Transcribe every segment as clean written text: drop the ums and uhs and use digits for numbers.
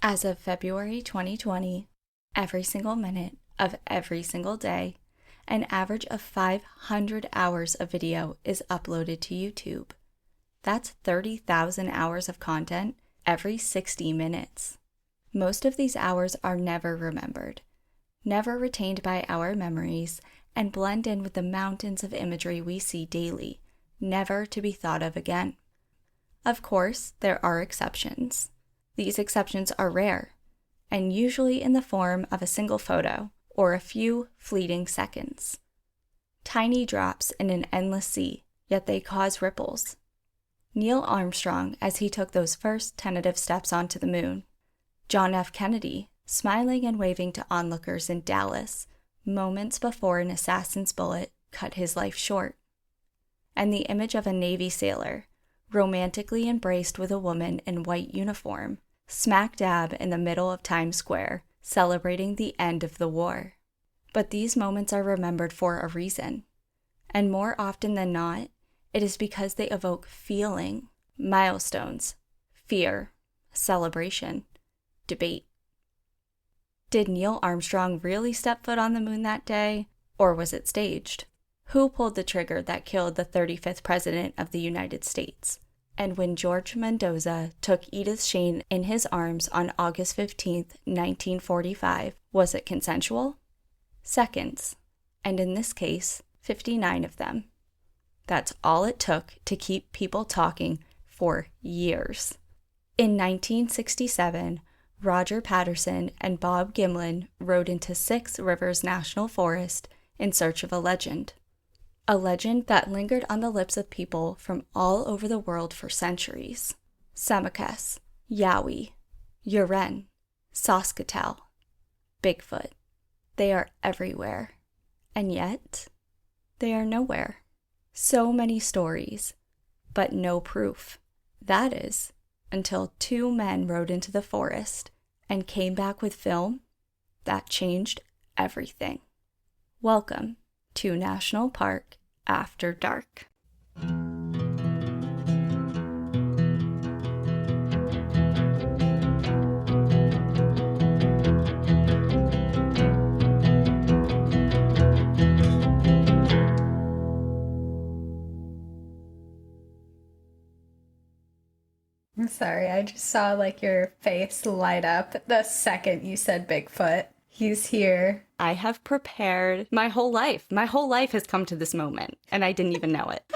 As of February 2020, every single minute of every single day, an average of 500 hours of video is uploaded to YouTube. That's 30,000 hours of content every 60 minutes. Most of these hours are never remembered, never retained by our memories, and blend in with the mountains of imagery we see daily, never to be thought of again. Of course, there are exceptions. These exceptions are rare, and usually in the form of a single photo or a few fleeting seconds. Tiny drops in an endless sea, yet they cause ripples. Neil Armstrong as he took those first tentative steps onto the moon. John F. Kennedy, smiling and waving to onlookers in Dallas, moments before an assassin's bullet cut his life short. And the image of a Navy sailor, romantically embraced with a woman in white uniform, smack dab in the middle of Times Square, celebrating the end of the war. But these moments are remembered for a reason. And more often than not, it is because they evoke feeling, milestones, fear, celebration, debate. Did Neil Armstrong really step foot on the moon that day, or was it staged? Who pulled the trigger that killed the 35th President of the United States? And when George Mendoza took Edith Shane in his arms on August 15, 1945, was it consensual? Seconds, and in this case, 59 of them. That's all it took to keep people talking for years. In 1967, Roger Patterson and Bob Gimlin rode into Six Rivers National Forest in search of a legend. A legend that lingered on the lips of people from all over the world for centuries. Semakes, Yowie, Uren, Saskatel, Bigfoot. They are everywhere. And yet, they are nowhere. So many stories, but no proof. That is, until two men rode into the forest and came back with film that changed everything. Welcome to National Park After Dark. I'm sorry, I just saw your face light up the second you said Bigfoot. He's here. I have prepared my whole life. My whole life has come to this moment, and I didn't even know it.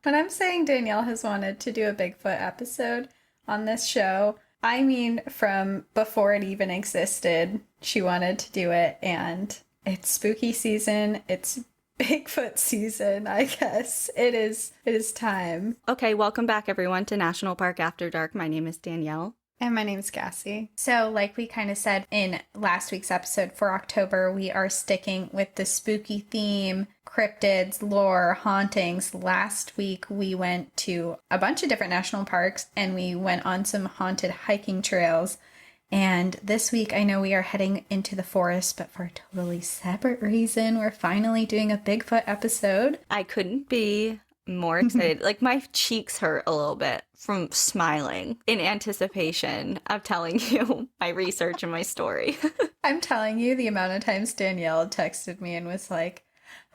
When I'm saying Danielle has wanted to do a Bigfoot episode on this show, I mean from before it even existed, she wanted to do it, and it's spooky season. It's Bigfoot season, I guess. It is time. Okay, welcome back everyone to National Park After Dark. My name is Danielle. And my name's Cassie. So like we kind of said in last week's episode for October, we are sticking with the spooky theme, cryptids, lore, hauntings. Last week we went to a bunch of different national parks and we went on some haunted hiking trails. And this week I know we are heading into the forest, but for a totally separate reason. We're finally doing a Bigfoot episode. I couldn't be more excited. My cheeks hurt a little bit from smiling in anticipation of telling you my research and my story. I'm telling you, the amount of times Danielle texted me and was like,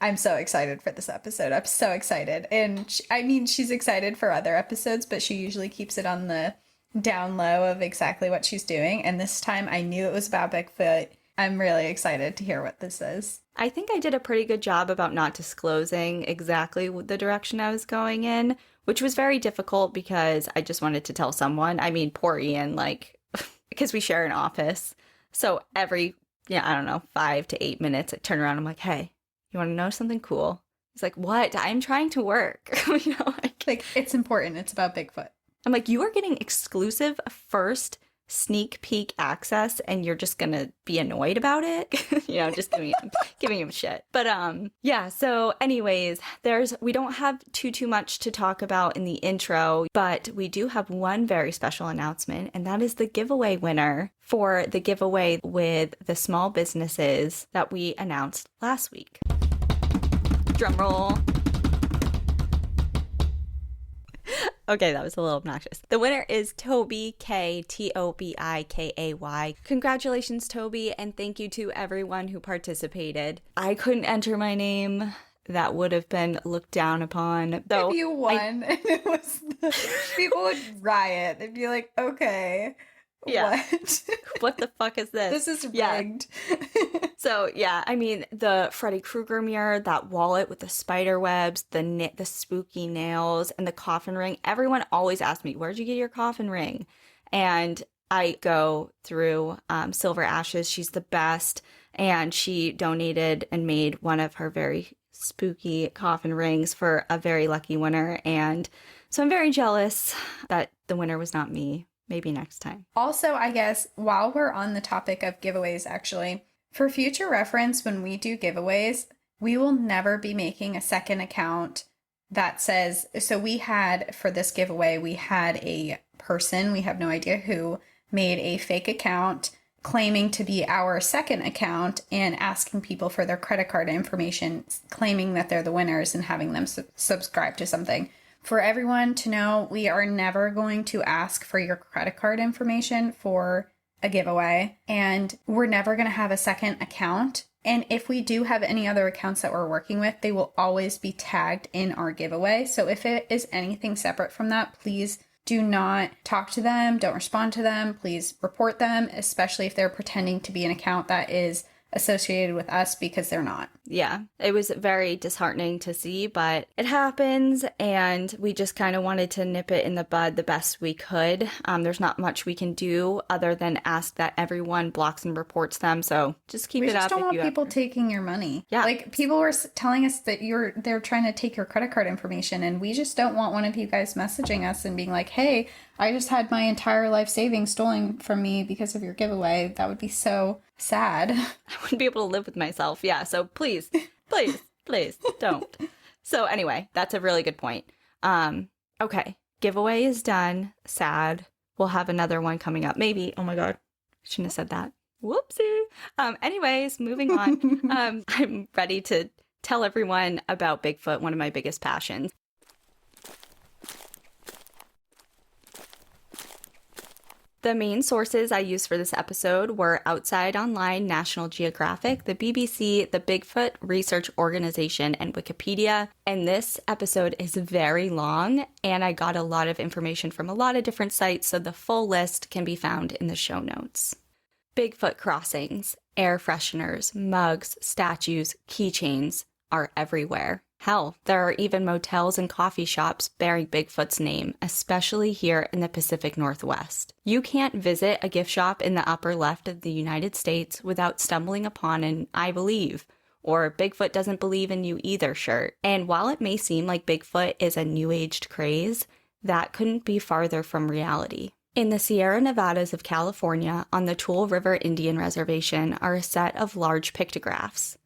I'm so excited for this episode. I'm so excited. And she's excited for other episodes, but she usually keeps it on the down low of exactly what she's doing. And this time I knew it was about Bigfoot. I'm really excited to hear what this is. I think I did a pretty good job about not disclosing exactly the direction I was going in, which was very difficult because I just wanted to tell someone. I mean, poor Ian, because we share an office. So every, 5 to 8 minutes, I turn around, I'm like, hey, you want to know something cool? He's like, what? I'm trying to work. It's important. It's about Bigfoot. I'm like, you are getting exclusive first sneak peek access and you're just gonna be annoyed about it. Just giving him shit. But so anyways, we don't have too much to talk about in the intro, but we do have one very special announcement, and that is the giveaway winner for the giveaway with the small businesses that we announced last week. Drum roll. Okay, that was a little obnoxious. The winner is Toby K, Tobikay. Congratulations, Toby, and thank you to everyone who participated. I couldn't enter my name. That would have been looked down upon. Though if you won, and it was people would riot. They'd be like, okay, what? What the fuck is this? This is rigged. So, yeah, I mean, the Freddy Krueger mirror, that wallet with the spider webs, the spooky nails, and the coffin ring. Everyone always asks me, where'd you get your coffin ring? And I go through Silver Ashes. She's the best. And she donated and made one of her very spooky coffin rings for a very lucky winner. And so I'm very jealous that the winner was not me. Maybe next time. Also, I guess while we're on the topic of giveaways, actually, for future reference, when we do giveaways, we will never be making a second account that says, so we had, for this giveaway, we had a person, we have no idea who, made a fake account claiming to be our second account and asking people for their credit card information, claiming that they're the winners and having them subscribe to something. For everyone to know, we are never going to ask for your credit card information for a giveaway, and we're never going to have a second account. And if we do have any other accounts that we're working with, they will always be tagged in our giveaway. So if it is anything separate from that, please do not talk to them, don't respond to them, please report them, especially if they're pretending to be an account that is associated with us, because they're not. Yeah, it was very disheartening to see, but it happens, and we just kind of wanted to nip it in the bud the best we could. There's not much we can do other than ask that everyone blocks and reports them, so just keep it up. We just don't want people taking your money. Yeah. Like, people were telling us that they're trying to take your credit card information, and we just don't want one of you guys messaging us and being like, hey, I just had my entire life savings stolen from me because of your giveaway. That would be so sad. I wouldn't be able to live with myself. Yeah, so please don't. So anyway, that's a really good point. Okay, giveaway is done. Sad. We'll have another one coming up. Maybe. Oh my God. Shouldn't have said that. Whoopsie. Anyways, moving on. I'm ready to tell everyone about Bigfoot, one of my biggest passions. The main sources I used for this episode were Outside Online, National Geographic, the BBC, the Bigfoot Research Organization, and Wikipedia. And this episode is very long, and I got a lot of information from a lot of different sites, so the full list can be found in the show notes. Bigfoot crossings, air fresheners, mugs, statues, keychains are everywhere. Hell, there are even motels and coffee shops bearing Bigfoot's name, especially here in the Pacific Northwest. You can't visit a gift shop in the upper left of the United States without stumbling upon an "I believe" or "Bigfoot doesn't believe in you either" shirt. And while it may seem like Bigfoot is a new-aged craze, that couldn't be farther from reality. In the Sierra Nevadas of California, on the Tule River Indian Reservation, are a set of large pictographs.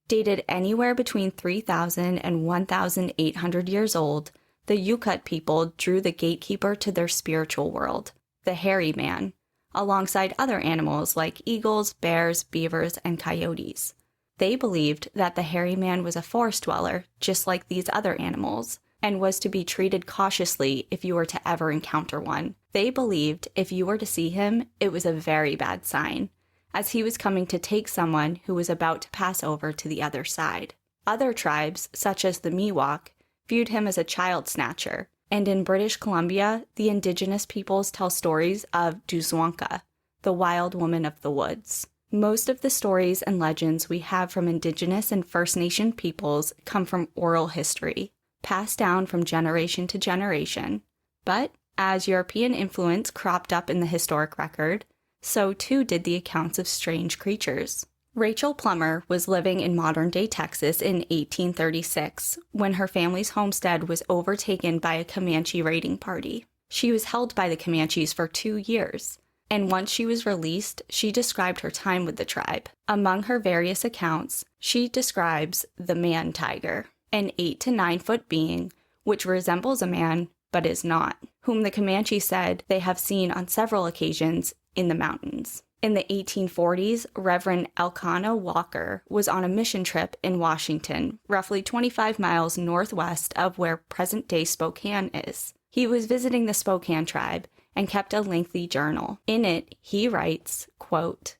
Dated anywhere between 3,000 and 1,800 years old, the Yukut people drew the gatekeeper to their spiritual world, the hairy man, alongside other animals like eagles, bears, beavers, and coyotes. They believed that the hairy man was a forest dweller, just like these other animals, and was to be treated cautiously if you were to ever encounter one. They believed if you were to see him, it was a very bad sign, as he was coming to take someone who was about to pass over to the other side. Other tribes, such as the Miwok, viewed him as a child snatcher, and in British Columbia, the indigenous peoples tell stories of Duzwanka, the wild woman of the woods. Most of the stories and legends we have from indigenous and First Nation peoples come from oral history, passed down from generation to generation. But as European influence cropped up in the historic record, so too did the accounts of strange creatures. Rachel Plummer was living in modern-day Texas in 1836 when her family's homestead was overtaken by a Comanche raiding party. She was held by the Comanches for 2 years, and once she was released, she described her time with the tribe. Among her various accounts, she describes the man-tiger, an 8 to 9 foot being which resembles a man but is not, whom the Comanche said they have seen on several occasions in the mountains. In the 1840s, Reverend Elkanah Walker was on a mission trip in Washington, roughly 25 miles northwest of where present-day Spokane is. He was visiting the Spokane tribe and kept a lengthy journal. In it, he writes, quote,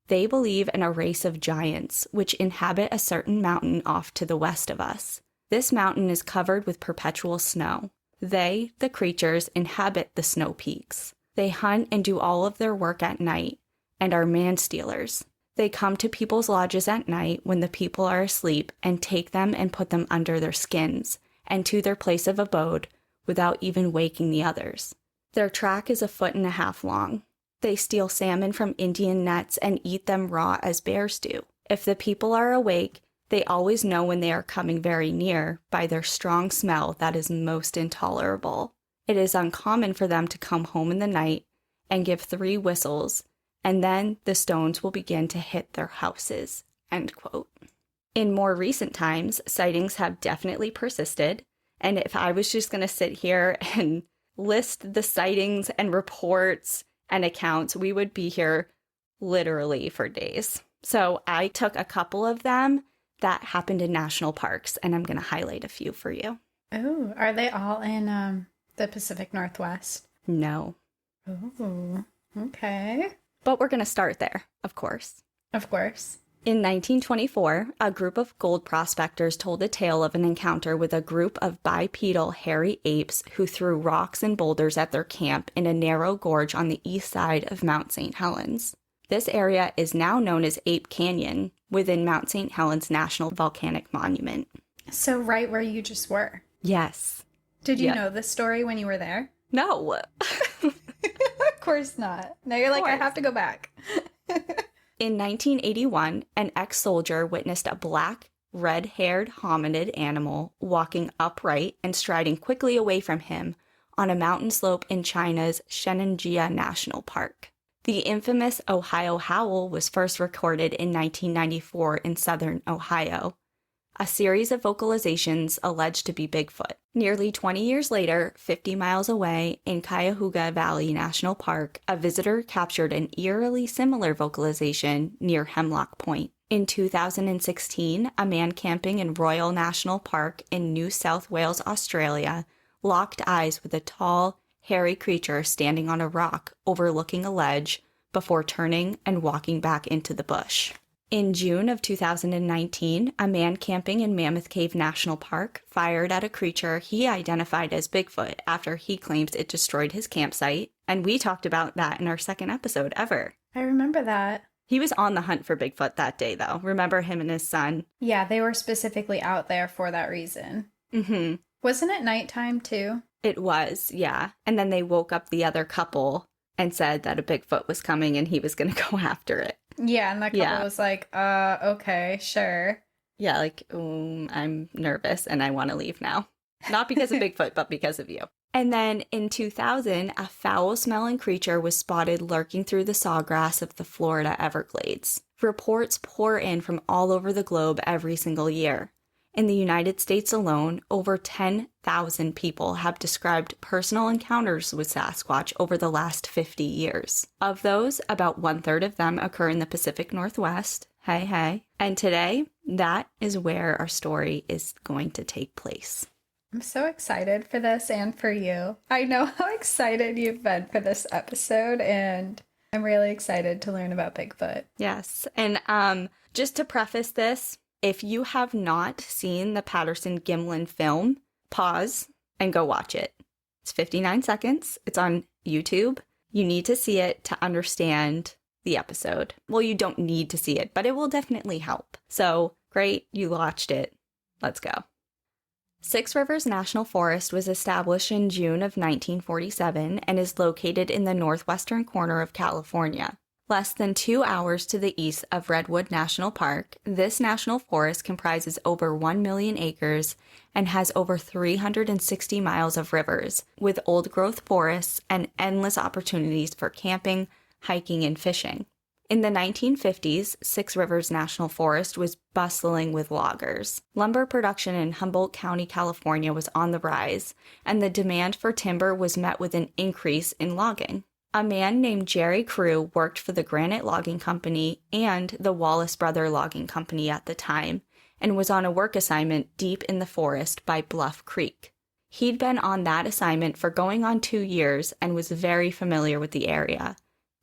"They believe in a race of giants which inhabit a certain mountain off to the west of us. This mountain is covered with perpetual snow. They, the creatures, inhabit the snow peaks. They hunt and do all of their work at night and are man-stealers. They come to people's lodges at night when the people are asleep and take them and put them under their skins and to their place of abode without even waking the others. Their track is 1.5 feet long. They steal salmon from Indian nets and eat them raw as bears do. If the people are awake, they always know when they are coming very near by their strong smell that is most intolerable. It is uncommon for them to come home in the night and give 3 whistles, and then the stones will begin to hit their houses." End quote. In more recent times, sightings have definitely persisted, and if I was just going to sit here and list the sightings and reports and accounts, we would be here literally for days. So I took a couple of them that happened in national parks, and I'm going to highlight a few for you. Oh, are they all in the Pacific Northwest? No. Oh, okay. But we're going to start there, of course. Of course. In 1924, a group of gold prospectors told a tale of an encounter with a group of bipedal hairy apes who threw rocks and boulders at their camp in a narrow gorge on the east side of Mount St. Helens. This area is now known as Ape Canyon within Mount St. Helens National Volcanic Monument. So right where you just were? Yes. Did you know this story when you were there? No. Of course not. Now you're like, I have to go back. In 1981, an ex-soldier witnessed a black, red-haired hominid animal walking upright and striding quickly away from him on a mountain slope in China's Shenanjia National Park. The infamous Ohio Howl was first recorded in 1994 in southern Ohio, a series of vocalizations alleged to be Bigfoot. Nearly 20 years later, 50 miles away in Cuyahoga Valley National Park, a visitor captured an eerily similar vocalization near Hemlock Point. In 2016, a man camping in Royal National Park in New South Wales, Australia, locked eyes with a tall, hairy creature standing on a rock overlooking a ledge before turning and walking back into the bush. In June of 2019, a man camping in Mammoth Cave National Park fired at a creature he identified as Bigfoot after he claims it destroyed his campsite, and we talked about that in our second episode ever. I remember that. He was on the hunt for Bigfoot that day, though. Remember him and his son? Yeah, they were specifically out there for that reason. Mm-hmm. Wasn't it nighttime, too? It was, yeah. And then they woke up the other couple and said that a Bigfoot was coming and he was going to go after it. Yeah, and that couple was like, okay, sure. Yeah, like, I'm nervous and I want to leave now. Not because of Bigfoot, but because of you. And then in 2000, a foul-smelling creature was spotted lurking through the sawgrass of the Florida Everglades. Reports pour in from all over the globe every single year. In the United States alone, over 10,000 people have described personal encounters with Sasquatch over the last 50 years. Of those, about 1/3 of them occur in the Pacific Northwest. Hey, hey. And today, that is where our story is going to take place. I'm so excited for this and for you. I know how excited you've been for this episode, and I'm really excited to learn about Bigfoot. Yes. And just to preface this, if you have not seen the Patterson-Gimlin film, pause and go watch it. It's 59 seconds. It's on YouTube. You need to see it to understand the episode. Well, you don't need to see it, but it will definitely help. So, great, you watched it. Let's go. Six Rivers National Forest was established in June of 1947 and is located in the northwestern corner of California. Less than 2 hours to the east of Redwood National Park, this national forest comprises over 1 million acres and has over 360 miles of rivers, with old-growth forests and endless opportunities for camping, hiking, and fishing. In the 1950s, Six Rivers National Forest was bustling with loggers. Lumber production in Humboldt County, California was on the rise, and the demand for timber was met with an increase in logging. A man named Jerry Crew worked for the Granite Logging Company and the Wallace Brother Logging Company at the time, and was on a work assignment deep in the forest by Bluff Creek. He'd been on that assignment for going on 2 years and was very familiar with the area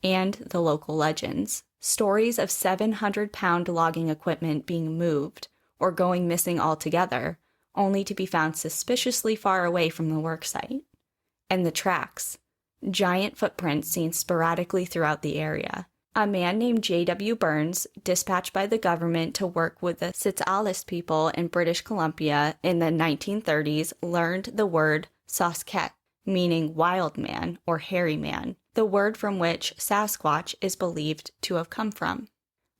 and the local legends. Stories of 700-pound logging equipment being moved or going missing altogether, only to be found suspiciously far away from the worksite. And the tracks. Giant footprints seen sporadically throughout the area. A man named J.W. Burns, dispatched by the government to work with the Tsitsalis people in British Columbia in the 1930s, learned the word Sasquatch, meaning wild man or hairy man, the word from which Sasquatch is believed to have come from.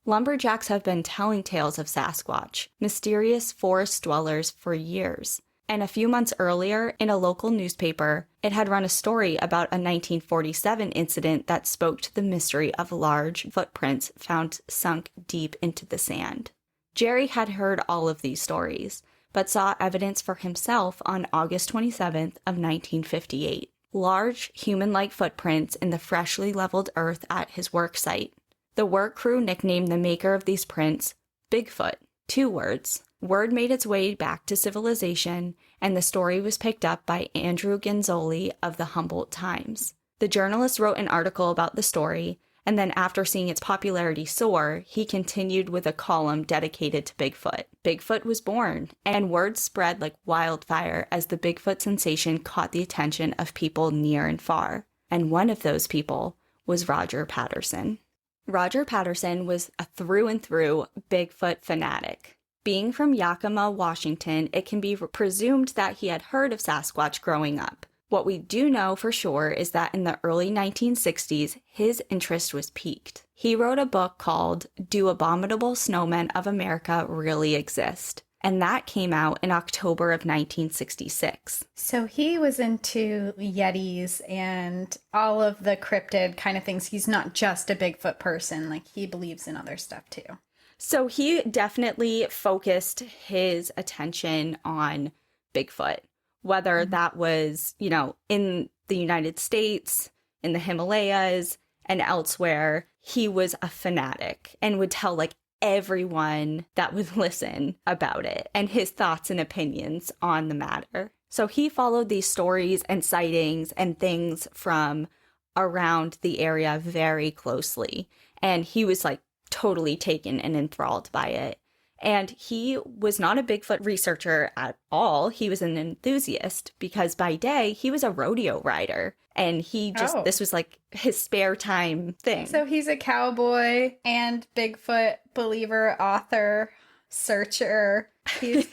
Lumberjacks have been telling tales of Sasquatch, mysterious forest dwellers, for years. And a few months earlier, in a local newspaper, it had run a story about a 1947 incident that spoke to the mystery of large footprints found sunk deep into the sand. Jerry had heard all of these stories, but saw evidence for himself on August 27th of 1958. Large, human-like footprints in the freshly leveled earth at his work site. The work crew nicknamed the maker of these prints Bigfoot. 2 words. Word made its way back to civilization, and the story was picked up by Andrew Genzoli of the Humboldt Times. The journalist wrote an article about the story, and then after seeing its popularity soar, he continued with a column dedicated to Bigfoot. Bigfoot was born, and word spread like wildfire as the Bigfoot sensation caught the attention of people near and far. And one of those people was Roger Patterson. Roger Patterson was a through and through Bigfoot fanatic. Being from Yakima, Washington, it can be presumed that he had heard of Sasquatch growing up. What we do know for sure is that in the early 1960s, his interest was piqued. He wrote a book called Do Abominable Snowmen of America Really Exist? And that came out in October of 1966. So he was into Yetis and all of the cryptid kind of things. He's not just a Bigfoot person. Like, he believes in other stuff too. So he definitely focused his attention on Bigfoot, whether that was, in the United States, in the Himalayas, and elsewhere. He was a fanatic and would tell everyone that would listen about it and his thoughts and opinions on the matter. So he followed these stories and sightings and things from around the area very closely. And he was totally taken and enthralled by it. And he was not a Bigfoot researcher at all. He was an enthusiast because by day he was a rodeo rider. And this was his spare time thing. So he's a cowboy and Bigfoot believer, author, searcher. He's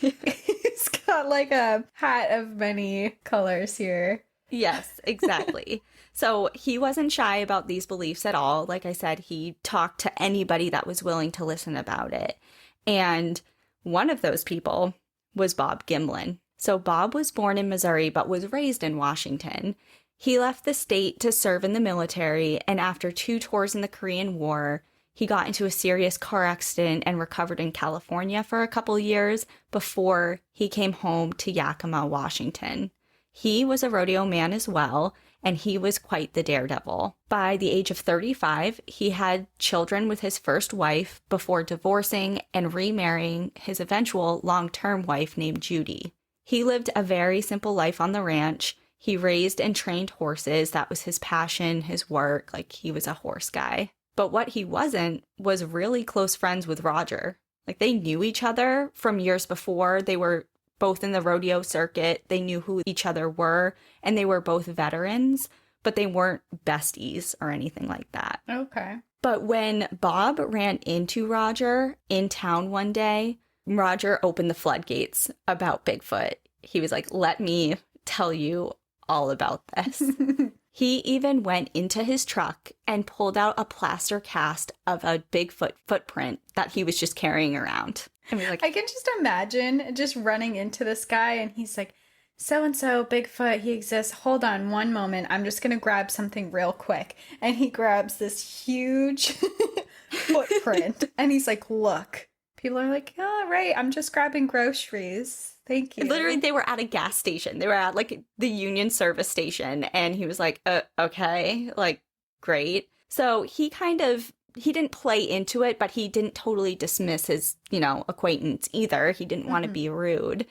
got a hat of many colors here. Yes, exactly. So he wasn't shy about these beliefs at all. Like I said, he talked to anybody that was willing to listen about it. And one of those people was Bob Gimlin. So Bob was born in Missouri but was raised in Washington. He left the state to serve in the military, and after 2 tours in the Korean War, he got into a serious car accident and recovered in California for a couple years before he came home to Yakima, Washington. He was a rodeo man as well, and he was quite the daredevil. By the age of 35, he had children with his first wife before divorcing and remarrying his eventual long-term wife named Judy. He lived a very simple life on the ranch. He raised and trained horses. That was his passion, his work. He was a horse guy. But what he wasn't was really close friends with Roger. They knew each other from years before. They were both in the rodeo circuit. They knew who each other were, and they were both veterans, but they weren't besties or anything like that. Okay. But when Bob ran into Roger in town one day, Roger opened the floodgates about Bigfoot. He was like, let me tell you all about this. He even went into his truck and pulled out a plaster cast of a Bigfoot footprint that he was just carrying around. I mean, I can just imagine just running into this guy and he's like, so-and-so, Bigfoot, he exists. Hold on one moment. I'm just going to grab something real quick. And he grabs this huge footprint and he's like, look. People are like, oh, right, I'm just grabbing groceries. Thank you. Literally, they were at a gas station. They were at the Union service station. And he was like, okay, great. So he didn't play into it, but he didn't totally dismiss his, acquaintance either. He didn't want to be rude.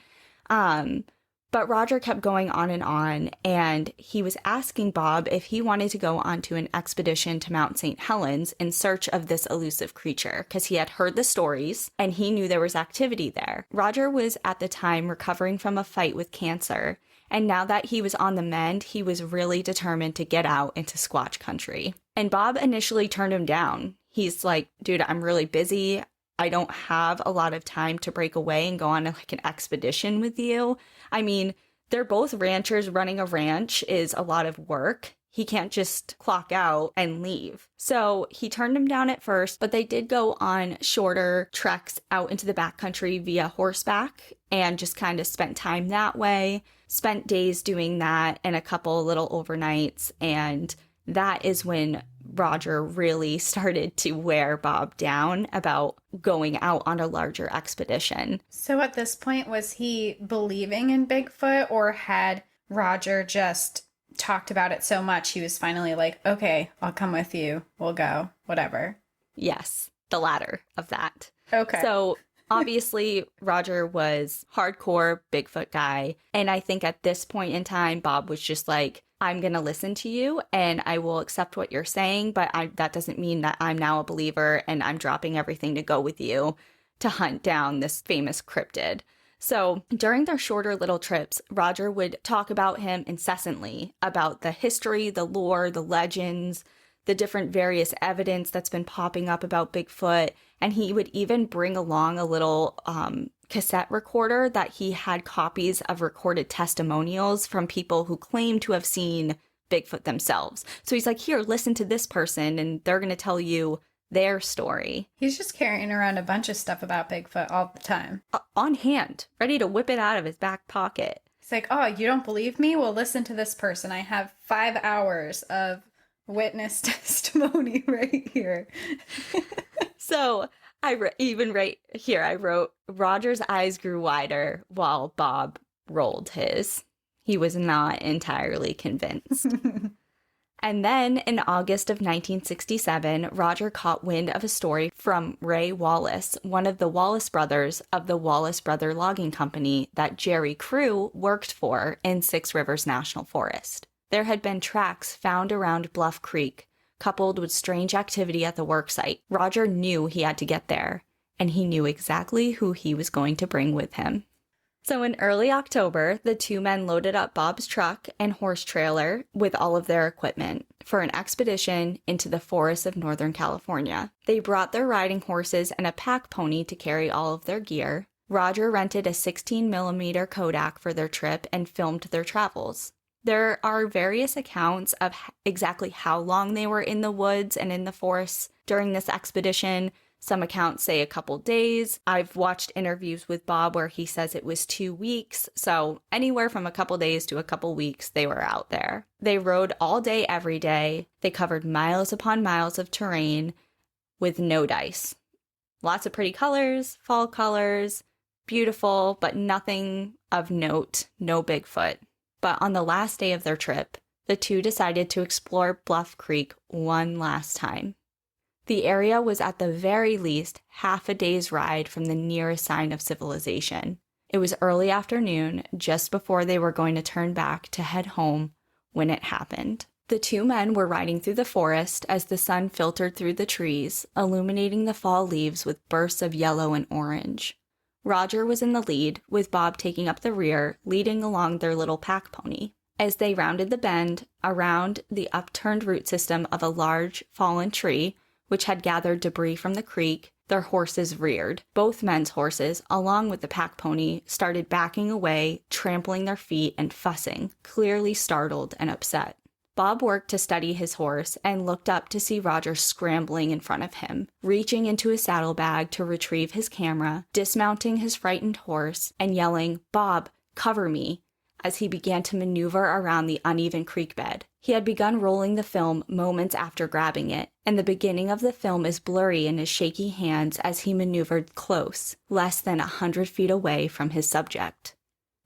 But Roger kept going on, and he was asking Bob if he wanted to go onto an expedition to Mount St. Helens in search of this elusive creature, because he had heard the stories and he knew there was activity there. Roger was at the time recovering from a fight with cancer, and now that he was on the mend, he was really determined to get out into Squatch country. And Bob initially turned him down. He's like, dude, I'm really busy. I don't have a lot of time to break away and go on like an expedition with you. I mean, they're both ranchers. Running a ranch is a lot of work. He can't just clock out and leave. So he turned him down at first, but they did go on shorter treks out into the backcountry via horseback and just kind of spent time that way, spent days doing that and a couple little overnights. And that is when Roger really started to wear Bob down about going out on a larger expedition. So at this point, was he believing in Bigfoot, or had Roger just talked about it so much he was finally like, okay, I'll come with you, we'll go, whatever? Yes, the latter of that. Okay. So obviously Roger was hardcore Bigfoot guy, and I think at this point in time Bob was just like, I'm going to listen to you and I will accept what you're saying, but that doesn't mean that I'm now a believer and I'm dropping everything to go with you to hunt down this famous cryptid. So during their shorter little trips, Roger would talk about him incessantly, about the history, the lore, the legends, the different various evidence that's been popping up about Bigfoot. And he would even bring along a little cassette recorder that he had copies of recorded testimonials from people who claim to have seen Bigfoot themselves. So he's like, here, listen to this person, and they're going to tell you their story. He's just carrying around a bunch of stuff about Bigfoot all the time. On hand, ready to whip it out of his back pocket. He's like, oh, you don't believe me? Well, listen to this person. I have 5 hours of witness testimony right here. So even right here, I wrote, Roger's eyes grew wider while Bob rolled his. He was not entirely convinced. And then in August of 1967, Roger caught wind of a story from Ray Wallace, one of the Wallace brothers of the Wallace Brother Logging Company that Jerry Crew worked for in Six Rivers National Forest. There had been tracks found around Bluff Creek, coupled with strange activity at the worksite. Roger knew he had to get there, and he knew exactly who he was going to bring with him. So in early October, the two men loaded up Bob's truck and horse trailer with all of their equipment for an expedition into the forests of Northern California. They brought their riding horses and a pack pony to carry all of their gear. Roger rented a 16mm Kodak for their trip and filmed their travels. There are various accounts of exactly how long they were in the woods and in the forests during this expedition. Some accounts say a couple days. I've watched interviews with Bob where he says it was 2 weeks. So anywhere from a couple days to a couple weeks, they were out there. They rode all day, every day. They covered miles upon miles of terrain with no dice. Lots of pretty colors, fall colors, beautiful, but nothing of note, no Bigfoot. But on the last day of their trip, the two decided to explore Bluff Creek one last time. The area was at the very least half a day's ride from the nearest sign of civilization. It was early afternoon, just before they were going to turn back to head home, when it happened. The two men were riding through the forest as the sun filtered through the trees, illuminating the fall leaves with bursts of yellow and orange. Roger was in the lead, with Bob taking up the rear, leading along their little pack pony. As they rounded the bend, around the upturned root system of a large, fallen tree, which had gathered debris from the creek, their horses reared. Both men's horses, along with the pack pony, started backing away, trampling their feet and fussing, clearly startled and upset. Bob worked to steady his horse and looked up to see Roger scrambling in front of him, reaching into his saddlebag to retrieve his camera, dismounting his frightened horse, and yelling, "Bob, cover me," as he began to maneuver around the uneven creek bed. He had begun rolling the film moments after grabbing it, and the beginning of the film is blurry in his shaky hands as he maneuvered close, less than 100 feet away from his subject.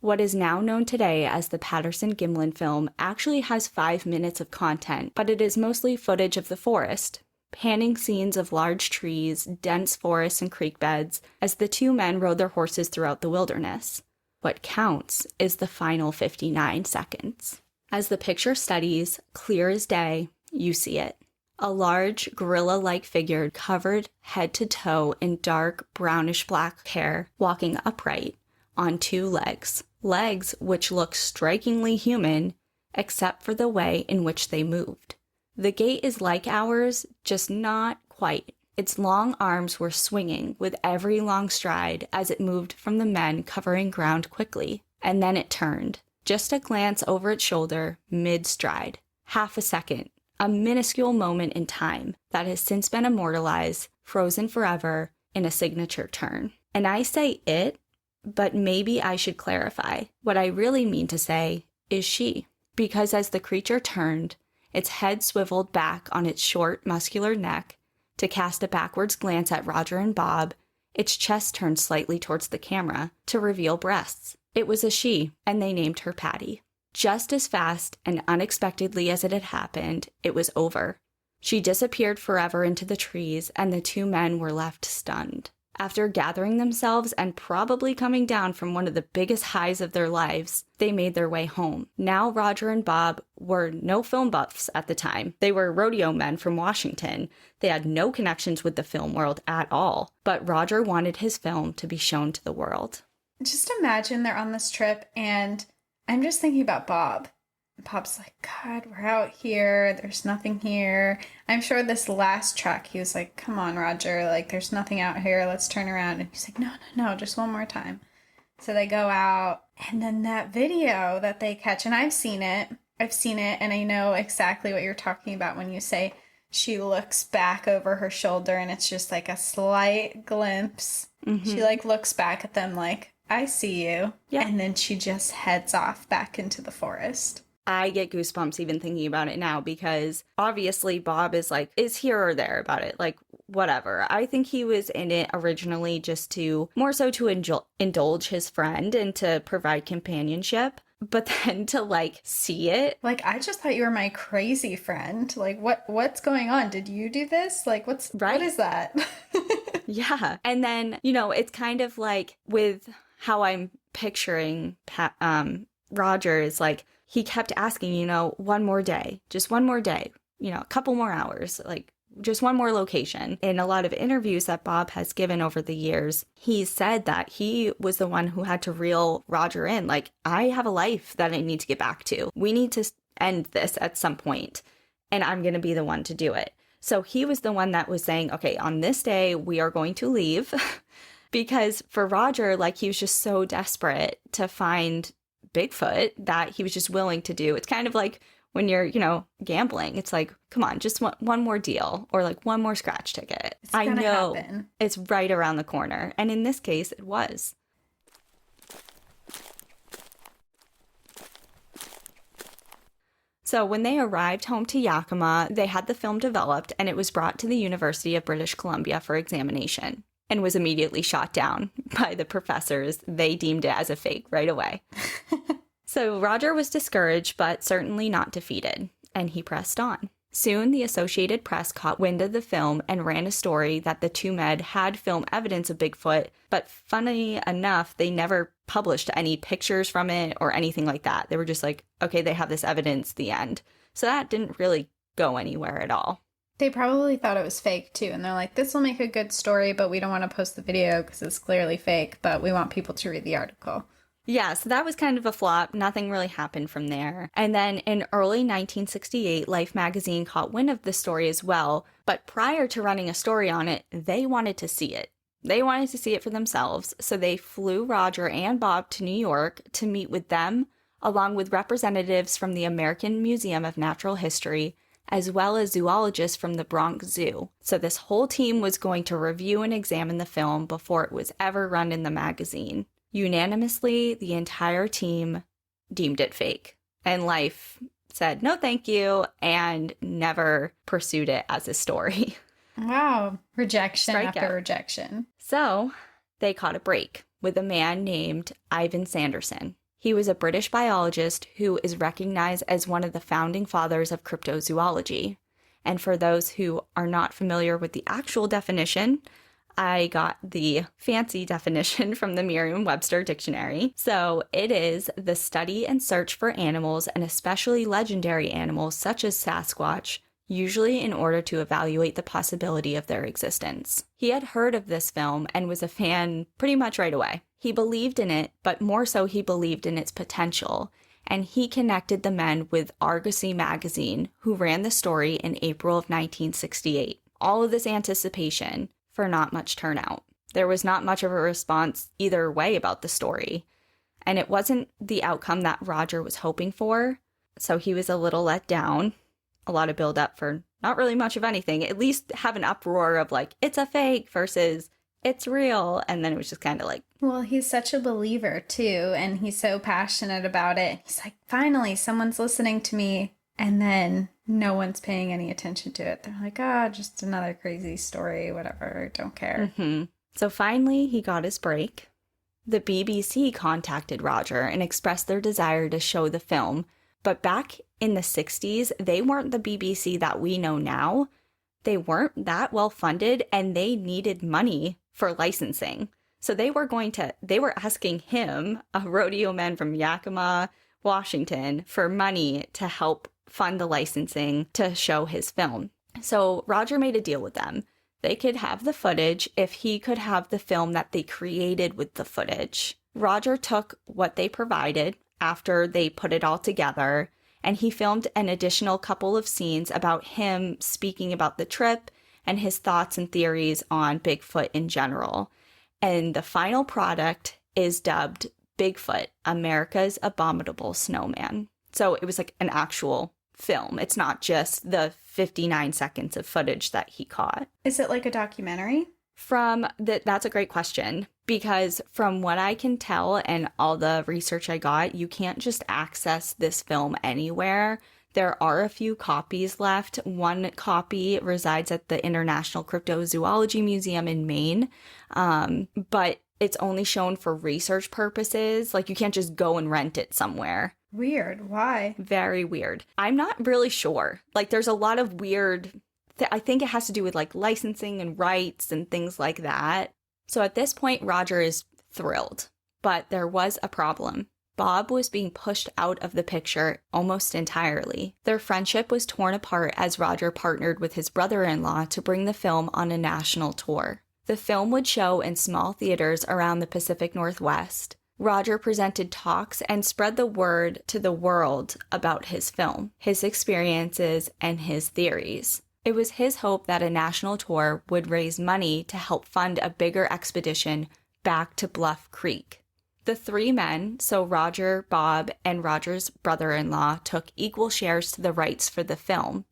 What is now known today as the Patterson-Gimlin film actually has 5 minutes of content, but it is mostly footage of the forest, panning scenes of large trees, dense forests, and creek beds as the two men rode their horses throughout the wilderness. What counts is the final 59 seconds. As the picture studies, clear as day, you see it. A large gorilla-like figure covered head to toe in dark brownish-black hair, walking upright on two legs. Legs which look strikingly human, except for the way in which they moved. The gait is like ours, just not quite. Its long arms were swinging with every long stride as it moved from the men covering ground quickly. And then it turned. Just a glance over its shoulder, mid-stride. Half a second. A minuscule moment in time that has since been immortalized, frozen forever, in a signature turn. And I say it, but maybe I should clarify. What I really mean to say is she. Because as the creature turned, its head swiveled back on its short, muscular neck to cast a backwards glance at Roger and Bob, its chest turned slightly towards the camera to reveal breasts. It was a she, and they named her Patty. Just as fast and unexpectedly as it had happened, it was over. She disappeared forever into the trees, and the two men were left stunned. After gathering themselves and probably coming down from one of the biggest highs of their lives, they made their way home. Now Roger and Bob were no film buffs at the time. They were rodeo men from Washington. They had no connections with the film world at all. But Roger wanted his film to be shown to the world. Just imagine they're on this trip, and I'm just thinking about Bob. Bob's like, God, we're out here. There's nothing here. I'm sure this last track, he was like, come on, Roger. Like, there's nothing out here. Let's turn around. And he's like, no, just one more time. So they go out. And then that video that they catch, and I've seen it, and I know exactly what you're talking about when you say she looks back over her shoulder, and it's just like a slight glimpse. Mm-hmm. She, like, looks back at them like, I see you. Yeah. And then she just heads off back into the forest. I get goosebumps even thinking about it now because obviously Bob is here or there about it. Like, whatever. I think he was in it originally just to, more so to indulge his friend and to provide companionship. But then to, like, see it. Like, I just thought you were my crazy friend. Like, what's going on? Did you do this? Like, what is that? Yeah. And then, it's kind of like with how I'm picturing Roger is like, he kept asking, one more day, just one more day, a couple more hours, like just one more location. In a lot of interviews that Bob has given over the years, he said that he was the one who had to reel Roger in. Like, I have a life that I need to get back to. We need to end this at some point, and I'm going to be the one to do it. So he was the one that was saying, okay, on this day, we are going to leave. Because for Roger, like, he was just so desperate to find Bigfoot that he was just willing to do. It's kind of like when you're, gambling. It's like, come on, just one more deal or like one more scratch ticket. I know happen. It's right around the corner. And in this case, it was. So when they arrived home to Yakima, they had the film developed and it was brought to the University of British Columbia for examination and was immediately shot down by the professors. They deemed it as a fake right away. So Roger was discouraged, but certainly not defeated, and he pressed on. Soon, the Associated Press caught wind of the film and ran a story that the two men had film evidence of Bigfoot, but funny enough, they never published any pictures from it or anything like that. They were just like, okay, they have this evidence, the end. So that didn't really go anywhere at all. They probably thought it was fake, too, and they're like, this will make a good story, but we don't want to post the video because it's clearly fake, but we want people to read the article. Yeah, so that was kind of a flop. Nothing really happened from there. And then in early 1968, Life magazine caught wind of the story as well. But prior to running a story on it, they wanted to see it. They wanted to see it for themselves. So they flew Roger and Bob to New York to meet with them, along with representatives from the American Museum of Natural History, as well as zoologists from the Bronx Zoo. So this whole team was going to review and examine the film before it was ever run in the magazine. Unanimously, the entire team deemed it fake, and Life said no thank you and never pursued it as a story. Wow. Rejection after rejection. So they caught a break with a man named Ivan Sanderson. He was a British biologist who is recognized as one of the founding fathers of cryptozoology. And for those who are not familiar with the actual definition, I got the fancy definition from the Merriam-Webster dictionary. So it is the study and search for animals, and especially legendary animals such as Sasquatch, usually in order to evaluate the possibility of their existence. He had heard of this film and was a fan pretty much right away. He believed in it, but more so he believed in its potential, and he connected the men with Argosy magazine, who ran the story in April of 1968. All of this anticipation for not much turnout. There was not much of a response either way about the story, and it wasn't the outcome that Roger was hoping for, so he was a little let down. A lot of build up for not really much of anything. At least have an uproar of like, it's a fake versus it's real. And then it was just kind of like. Well, he's such a believer too. And he's so passionate about it. He's like, finally, someone's listening to me. And then no one's paying any attention to it. They're like, just another crazy story, whatever. Don't care. Mm-hmm. So finally, he got his break. The BBC contacted Roger and expressed their desire to show the film. But back in the 60s, they weren't the BBC that we know now. They weren't that well funded, and they needed money for licensing. So they were asking him, a rodeo man from Yakima, Washington, for money to help fund the licensing to show his film. So Roger made a deal with them. They could have the footage if he could have the film that they created with the footage. Roger took what they provided after they put it all together, and he filmed an additional couple of scenes about him speaking about the trip and his thoughts and theories on Bigfoot in general. And the final product is dubbed Bigfoot, America's Abominable Snowman. So it was like an actual film. It's not just the 59 seconds of footage that he caught. Is it like a documentary? That's a great question, because from what I can tell and all the research I got, you can't just access this film anywhere. There are a few copies left. One copy resides at the International Cryptozoology Museum in Maine, but it's only shown for research purposes. Like, you can't just go and rent it somewhere. Weird. Why? Very weird. I'm not really sure. Like, there's a lot of weird... I think it has to do with like licensing and rights and things like that. So at this point, Roger is thrilled, but there was a problem. Bob was being pushed out of the picture almost entirely. Their friendship was torn apart as Roger partnered with his brother-in-law to bring the film on a national tour. The film would show in small theaters around the Pacific Northwest. Roger presented talks and spread the word to the world about his film, his experiences, and his theories. It was his hope that a national tour would raise money to help fund a bigger expedition back to Bluff Creek. The three men, so Roger, Bob, and Roger's brother-in-law, took equal shares to the rights for the film.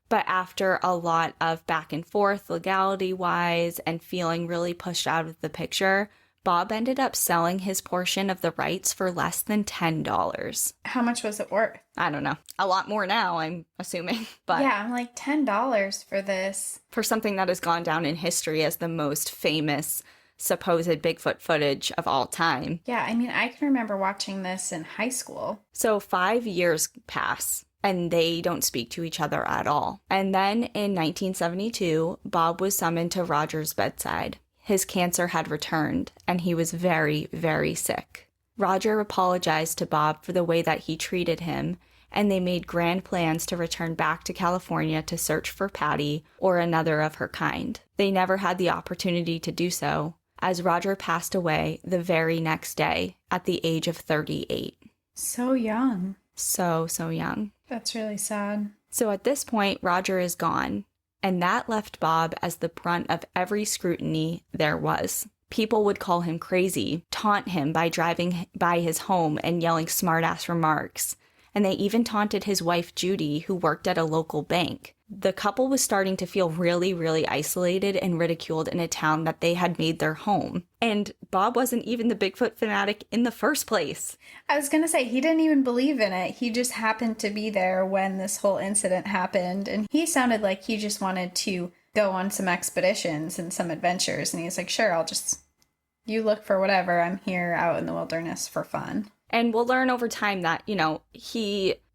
But after a lot of back and forth legality-wise and feeling really pushed out of the picture, Bob ended up selling his portion of the rights for less than $10. How much was it worth? I don't know. A lot more now, I'm assuming. But yeah, I'm like, $10 for this. For something that has gone down in history as the most famous supposed Bigfoot footage of all time. Yeah, I mean, I can remember watching this in high school. So 5 years pass, and they don't speak to each other at all. And then in 1972, Bob was summoned to Roger's bedside. His cancer had returned, and he was very, very sick. Roger apologized to Bob for the way that he treated him, and they made grand plans to return back to California to search for Patty or another of her kind. They never had the opportunity to do so, as Roger passed away the very next day at the age of 38. So young. So young. That's really sad. So at this point, Roger is gone. And that left Bob as the brunt of every scrutiny there was. People would call him crazy, taunt him by driving by his home and yelling smartass remarks. And they even taunted his wife, Judy, who worked at a local bank. The couple was starting to feel really, really isolated and ridiculed in a town that they had made their home. And Bob wasn't even the Bigfoot fanatic in the first place. I was going to say, he didn't even believe in it. He just happened to be there when this whole incident happened. And he sounded like he just wanted to go on some expeditions and some adventures. And he was like, sure, you look for whatever. I'm here out in the wilderness for fun. And we'll learn over time that,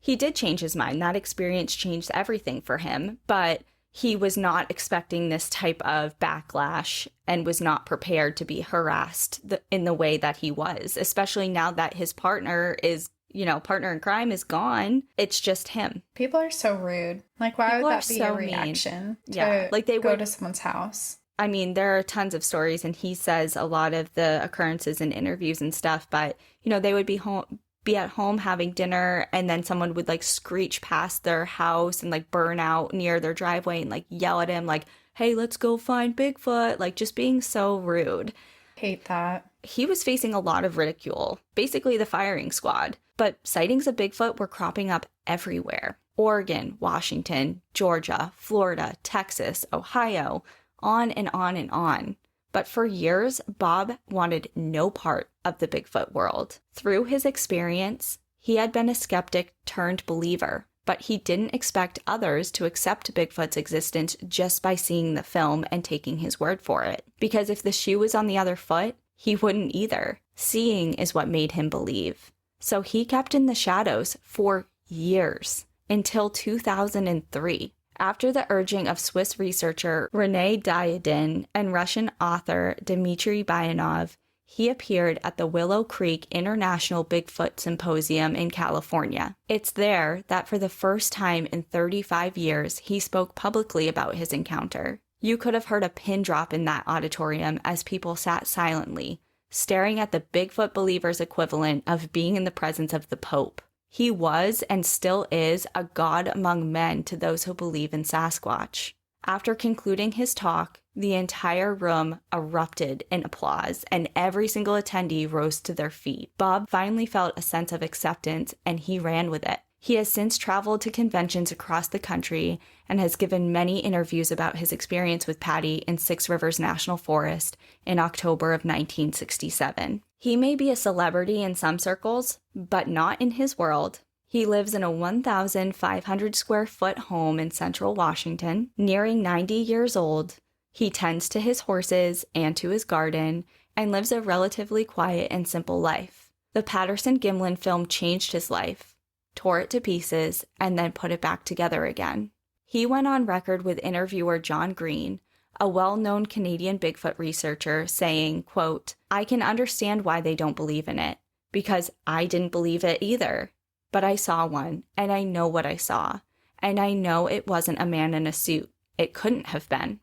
he did change his mind. That experience changed everything for him. But he was not expecting this type of backlash and was not prepared to be harassed in the way that he was, especially now that his partner in crime is gone. It's just him. People are so rude. Like, why would that be a reaction to like they go to someone's house? I mean, there are tons of stories, and he says a lot of the occurrences in interviews and stuff, but, they would be at home having dinner, and then someone would like screech past their house and like burn out near their driveway and like yell at him like, hey, let's go find Bigfoot, like just being so rude. Hate that. He was facing a lot of ridicule, basically the firing squad, but sightings of Bigfoot were cropping up everywhere. Oregon, Washington, Georgia, Florida, Texas, Ohio, on and on and on. But for years, Bob wanted no part of the Bigfoot world. Through his experience, he had been a skeptic turned believer, but he didn't expect others to accept Bigfoot's existence just by seeing the film and taking his word for it. Because if the shoe was on the other foot, he wouldn't either. Seeing is what made him believe. So he kept in the shadows for years, until 2003. After the urging of Swiss researcher René Diadin and Russian author Dmitry Bayanov, he appeared at the Willow Creek International Bigfoot Symposium in California. It's there that for the first time in 35 years, he spoke publicly about his encounter. You could have heard a pin drop in that auditorium as people sat silently, staring at the Bigfoot believers' equivalent of being in the presence of the Pope. He was and still is a god among men to those who believe in Sasquatch. After concluding his talk, the entire room erupted in applause, and every single attendee rose to their feet. Bob finally felt a sense of acceptance, and he ran with it. He has since traveled to conventions across the country and has given many interviews about his experience with Patty in Six Rivers National Forest in October of 1967. He may be a celebrity in some circles, but not in his world. He lives in a 1,500 square foot home in central Washington, nearing 90 years old. He tends to his horses and to his garden and lives a relatively quiet and simple life. The Patterson-Gimlin film changed his life, tore it to pieces, and then put it back together again. He went on record with interviewer John Green, a well-known Canadian Bigfoot researcher, saying, quote, I can understand why they don't believe in it, because I didn't believe it either. But I saw one, and I know what I saw, and I know it wasn't a man in a suit. It couldn't have been.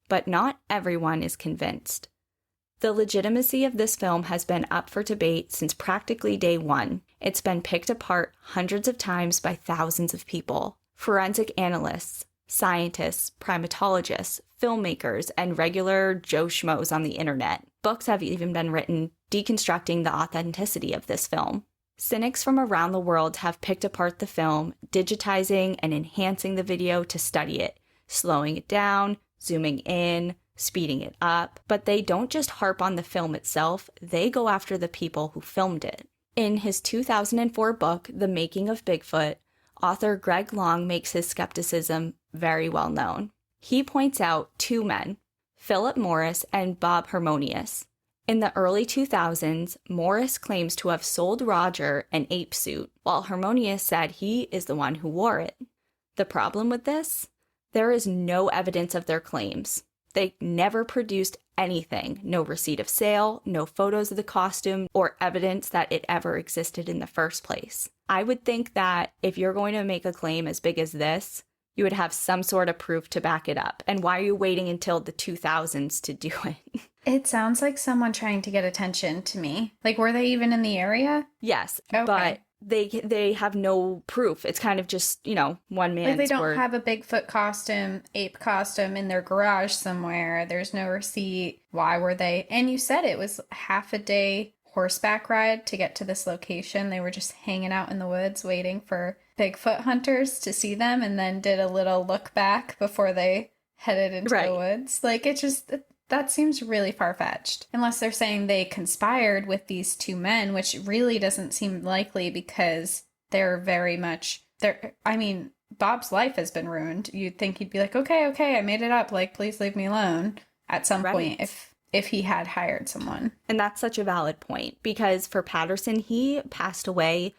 But not everyone is convinced. The legitimacy of this film has been up for debate since practically day one. It's been picked apart hundreds of times by thousands of people. Forensic analysts, scientists, primatologists, filmmakers, and regular Joe Schmoes on the internet. Books have even been written deconstructing the authenticity of this film. Cynics from around the world have picked apart the film, digitizing and enhancing the video to study it, slowing it down, zooming in, speeding it up. But they don't just harp on the film itself, they go after the people who filmed it. In his 2004 book, The Making of Bigfoot, author Greg Long makes his skepticism very well known. He points out two men, Philip Morris and Bob Harmonius. In the early 2000s, Morris claims to have sold Roger an ape suit, while Harmonius said he is the one who wore it. The problem with this? There is no evidence of their claims. They never produced anything, no receipt of sale, no photos of the costume, or evidence that it ever existed in the first place. I would think that if you're going to make a claim as big as this, you would have some sort of proof to back it up. And why are you waiting until the 2000s to do it? It sounds like someone trying to get attention to me. Like, were they even in the area? Yes, okay. But they have no proof. It's kind of just, one man's Like, they don't word. have a Bigfoot costume, ape costume in their garage somewhere. There's no receipt. Why were they? And you said it was half a day horseback ride to get to this location. They were just hanging out in the woods waiting for Bigfoot hunters to see them, and then did a little look back before they headed into the woods. Like, it just... That seems really far-fetched. Unless they're saying they conspired with these two men, which really doesn't seem likely because they're very much... Bob's life has been ruined. You'd think he'd be like, okay, I made it up. Like, please leave me alone at some point if he had hired someone. And that's such a valid point, because for Patterson, he passed away,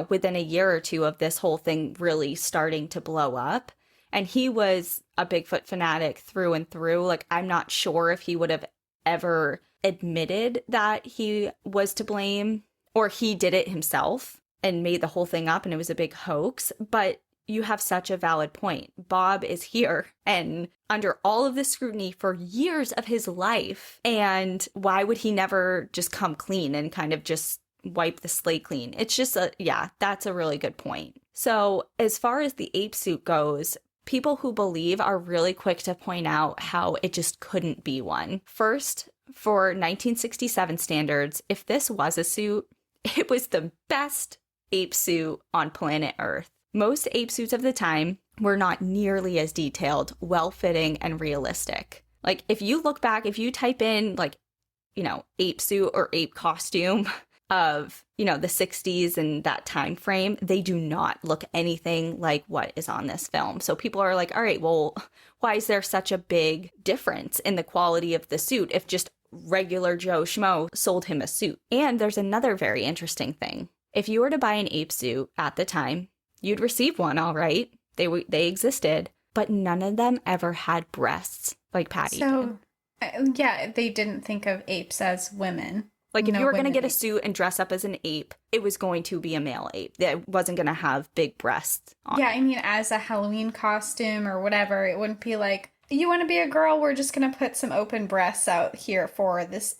within a year or two of this whole thing really starting to blow up. And he was a Bigfoot fanatic through and through. Like, I'm not sure if he would have ever admitted that he was to blame or he did it himself and made the whole thing up and it was a big hoax. But you have such a valid point. Bob is here and under all of this scrutiny for years of his life. And why would he never just come clean and kind of just wipe the slate clean? It's just that's a really good point. So as far as the ape suit goes, people who believe are really quick to point out how it just couldn't be one. First, for 1967 standards, if this was a suit, it was the best ape suit on planet Earth. Most ape suits of the time were not nearly as detailed, well-fitting, and realistic. Like, if you look back, if you type in, like, ape suit or ape costume of, the 60s and that time frame, they do not look anything like what is on this film. So people are like, all right, well, why is there such a big difference in the quality of the suit if just regular Joe Schmo sold him a suit? And there's another very interesting thing. If you were to buy an ape suit at the time, you'd receive one, all right. They existed, but none of them ever had breasts like Patty did. Yeah, they didn't think of apes as women. Like, if you were going to get a suit and dress up as an ape, it was going to be a male ape. It wasn't going to have big breasts on it. I mean, as a Halloween costume or whatever, it wouldn't be like, you want to be a girl? We're just going to put some open breasts out here for this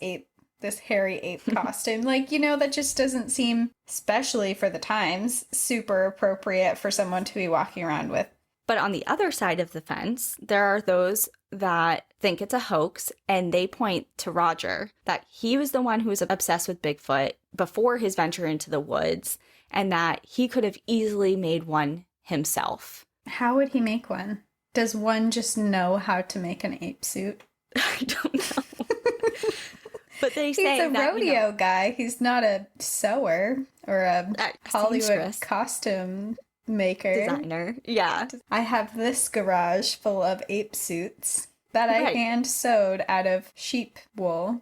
hairy ape costume. Like, that just doesn't seem, especially for the times, super appropriate for someone to be walking around with. But on the other side of the fence, there are those that think it's a hoax, and they point to Roger, that he was the one who was obsessed with Bigfoot before his venture into the woods, and that he could have easily made one himself. How would he make one? Does one just know how to make an ape suit? I don't know. But they say he's a rodeo guy. He's not a sewer or a Hollywood costume maker. Designer. Yeah. I have this garage full of ape suits that I hand sewed out of sheep wool.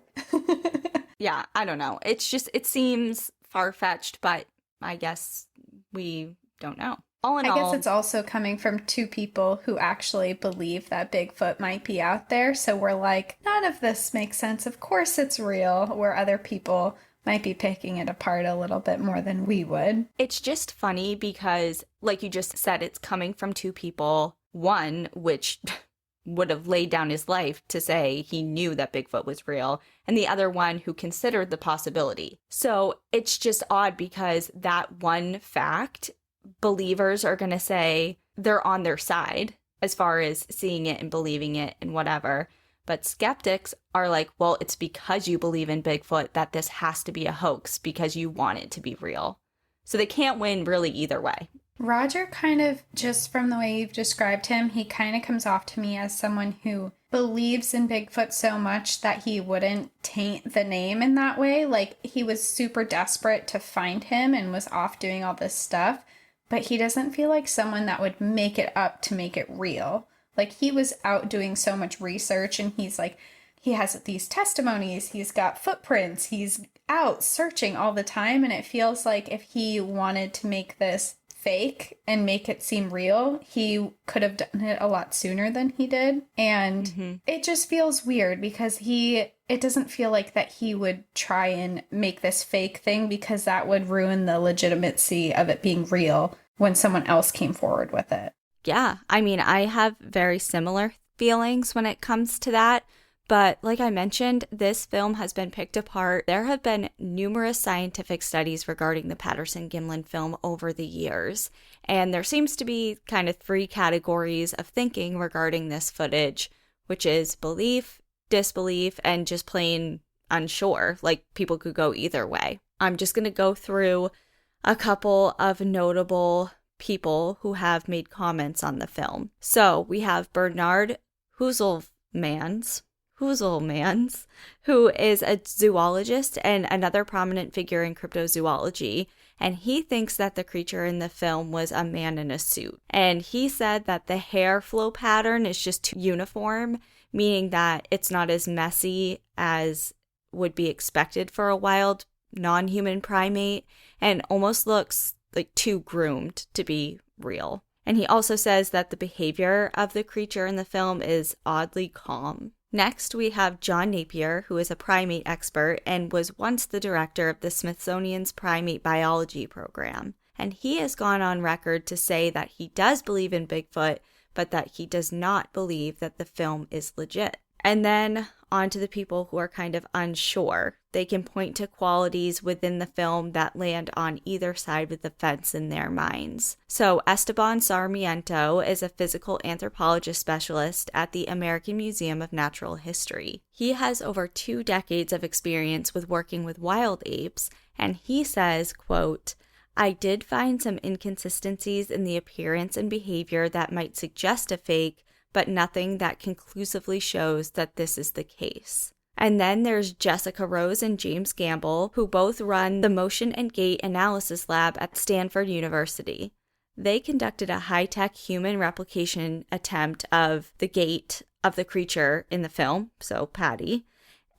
Yeah, I don't know. It seems far-fetched, but I guess we don't know. All in all, I guess it's also coming from two people who actually believe that Bigfoot might be out there. So we're like, none of this makes sense. Of course it's real, where other people might be picking it apart a little bit more than we would. It's just funny because, like you just said, it's coming from two people. One, which would have laid down his life to say he knew that Bigfoot was real, and the other one who considered the possibility. So it's just odd because that one fact, believers are going to say they're on their side as far as seeing it and believing it and whatever. But skeptics are like, well, it's because you believe in Bigfoot that this has to be a hoax because you want it to be real. So they can't win really either way. Roger kind of, just from the way you've described him, he kind of comes off to me as someone who believes in Bigfoot so much that he wouldn't taint the name in that way. Like, he was super desperate to find him and was off doing all this stuff. But he doesn't feel like someone that would make it up to make it real. Like, he was out doing so much research, and he's like, he has these testimonies, he's got footprints, he's out searching all the time, and it feels like if he wanted to make this fake and make it seem real, he could have done it a lot sooner than he did. And it just feels weird because it doesn't feel like that he would try and make this fake thing because that would ruin the legitimacy of it being real when someone else came forward with it. Yeah, I mean, I have very similar feelings when it comes to that. But like I mentioned, this film has been picked apart. There have been numerous scientific studies regarding the Patterson-Gimlin film over the years. And there seems to be kind of three categories of thinking regarding this footage, which is belief, disbelief, and just plain unsure. Like, people could go either way. I'm just going to go through a couple of notable people who have made comments on the film. So we have Bernard Heuselmans, who is a zoologist and another prominent figure in cryptozoology, and he thinks that the creature in the film was a man in a suit. And he said that the hair flow pattern is just too uniform, meaning that it's not as messy as would be expected for a wild non-human primate, and almost looks like too groomed to be real. And he also says that the behavior of the creature in the film is oddly calm. Next, we have John Napier, who is a primate expert and was once the director of the Smithsonian's primate biology program. And he has gone on record to say that he does believe in Bigfoot, but that he does not believe that the film is legit. And then on to the people who are kind of unsure. They can point to qualities within the film that land on either side of the fence in their minds. So Esteban Sarmiento is a physical anthropologist specialist at the American Museum of Natural History. He has over 2 decades of experience with working with wild apes, and he says, quote, "I did find some inconsistencies in the appearance and behavior that might suggest a fake, but nothing that conclusively shows that this is the case." And then there's Jessica Rose and James Gamble, who both run the Motion and Gait Analysis Lab at Stanford University. They conducted a high-tech human replication attempt of the gait of the creature in the film, so Patty,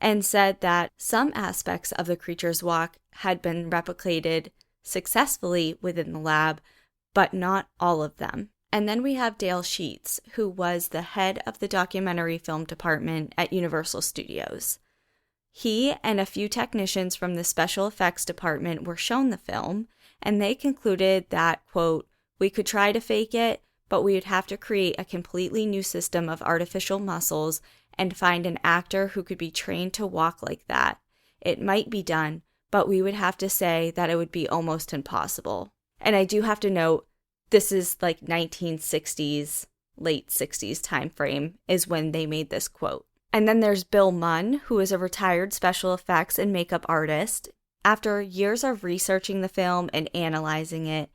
and said that some aspects of the creature's walk had been replicated successfully within the lab, but not all of them. And then we have Dale Sheets, who was the head of the documentary film department at Universal Studios. He and a few technicians from the special effects department were shown the film, and they concluded that, quote, "We could try to fake it, but we would have to create a completely new system of artificial muscles and find an actor who could be trained to walk like that. It might be done, but we would have to say that it would be almost impossible." And I do have to note, this is like 1960s, late 60s time frame is when they made this quote. And then there's Bill Munn, who is a retired special effects and makeup artist. After years of researching the film and analyzing it,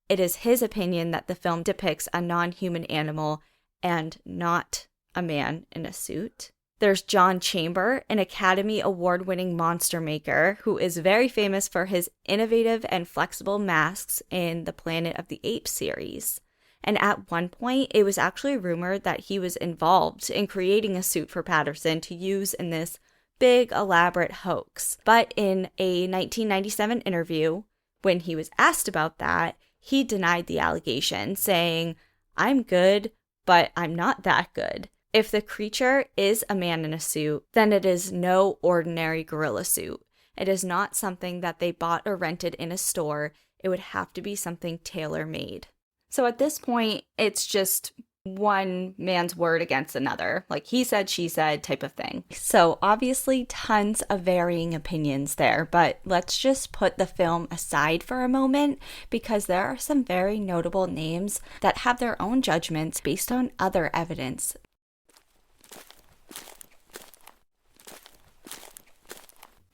it is his opinion that the film depicts a non-human animal and not a man in a suit. There's John Chamber, an Academy Award-winning monster maker who is very famous for his innovative and flexible masks in the Planet of the Apes series. And at one point, it was actually rumored that he was involved in creating a suit for Patterson to use in this big, elaborate hoax. But in a 1997 interview, when he was asked about that, he denied the allegation, saying, "I'm good, but I'm not that good. If the creature is a man in a suit, then it is no ordinary gorilla suit. It is not something that they bought or rented in a store. It would have to be something tailor-made." So at this point, it's just one man's word against another, like he said, she said type of thing. So obviously tons of varying opinions there, but let's just put the film aside for a moment because there are some very notable names that have their own judgments based on other evidence.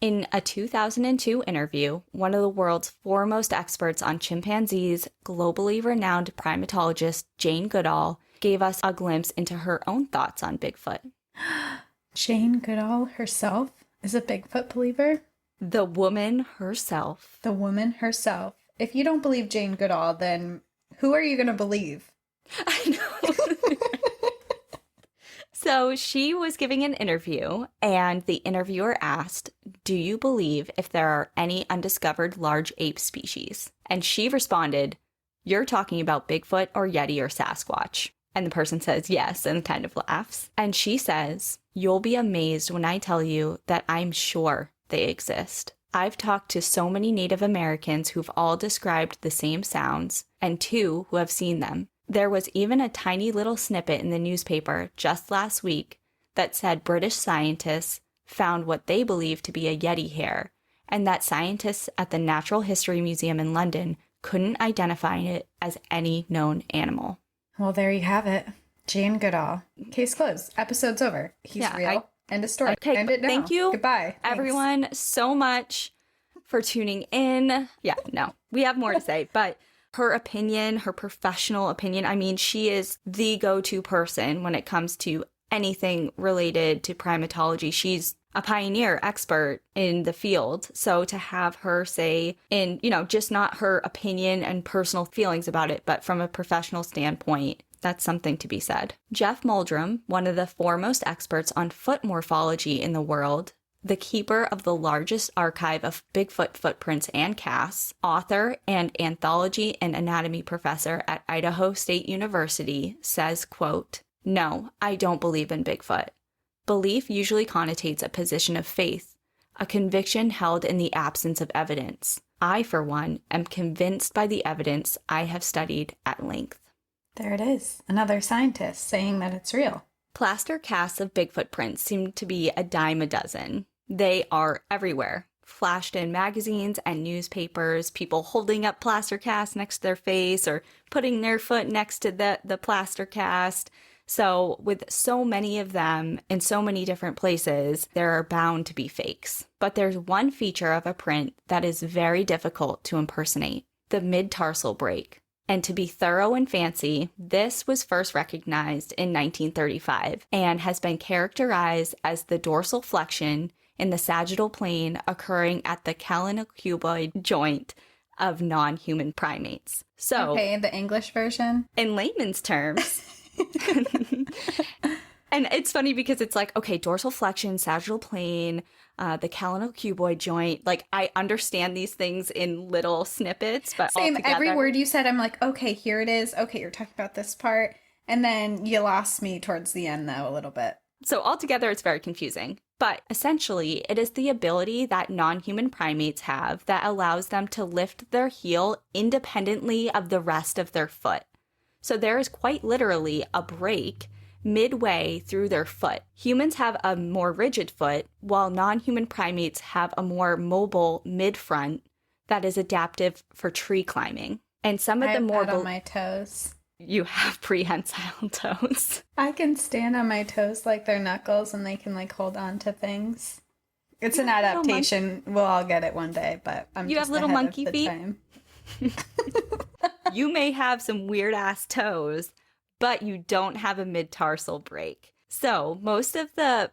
In a 2002 interview, one of the world's foremost experts on chimpanzees, globally renowned primatologist Jane Goodall, gave us a glimpse into her own thoughts on Bigfoot. Jane Goodall herself is a Bigfoot believer? The woman herself. The woman herself. If you don't believe Jane Goodall, then who are you going to believe? I know. So she was giving an interview, and the interviewer asked, "Do you believe if there are any undiscovered large ape species?" And she responded, "You're talking about Bigfoot or Yeti or Sasquatch." And the person says yes and kind of laughs. And she says, "You'll be amazed when I tell you that I'm sure they exist. I've talked to so many Native Americans who've all described the same sounds, and 2 who have seen them. There was even a tiny little snippet in the newspaper just last week that said British scientists found what they believe to be a Yeti hair, and that scientists at the Natural History Museum in London couldn't identify it as any known animal." Well, there you have it. Jane Goodall. Case closed. Episode's over. He's real. End of story. Okay, End it now. thank you. Goodbye. Everyone, so much for tuning in. Yeah, no, we have more to say, but her opinion, her professional opinion, I mean, she is the go-to person when it comes to anything related to primatology. She's a pioneer expert in the field. So to have her say in, just not her opinion and personal feelings about it, but from a professional standpoint, that's something to be said. Jeff Muldrum, one of the foremost experts on foot morphology in the world, the keeper of the largest archive of Bigfoot footprints and casts, author and anthology and anatomy professor at Idaho State University, says, quote, "No, I don't believe in Bigfoot. Belief usually connotates a position of faith, a conviction held in the absence of evidence. I, for one, am convinced by the evidence I have studied at length." There it is. Another scientist saying that it's real. Plaster casts of Bigfoot prints seem to be a dime a dozen. They are everywhere, flashed in magazines and newspapers, people holding up plaster casts next to their face or putting their foot next to the plaster cast. So with so many of them in so many different places, there are bound to be fakes. But there's one feature of a print that is very difficult to impersonate: the mid-tarsal break. And to be thorough and fancy, this was first recognized in 1935 and has been characterized as the dorsal flexion in the sagittal plane occurring at the calanocuboid joint of non-human primates. So, okay, the English version? In layman's terms. And it's funny because it's like, okay, dorsal flexion, sagittal plane, the calanocuboid joint. Like, I understand these things in little snippets, but same. altogether, Every word you said, I'm like, okay, here it is. Okay, you're talking about this part. And then you lost me towards the end, though, a little bit. So altogether, it's very confusing. But essentially, it is the ability that non-human primates have that allows them to lift their heel independently of the rest of their foot. So there is quite literally a break midway through their foot. Humans have a more rigid foot, while non-human primates have a more mobile mid-front that is adaptive for tree climbing. And some of the more... on my toes. You have prehensile toes. I can stand on my toes like they're knuckles and they can like hold on to things. It's an adaptation. We'll all get it one day, but I'm you just have little ahead monkey of the feet. time. You may have some weird ass toes, but you don't have a mid-tarsal break. So most of the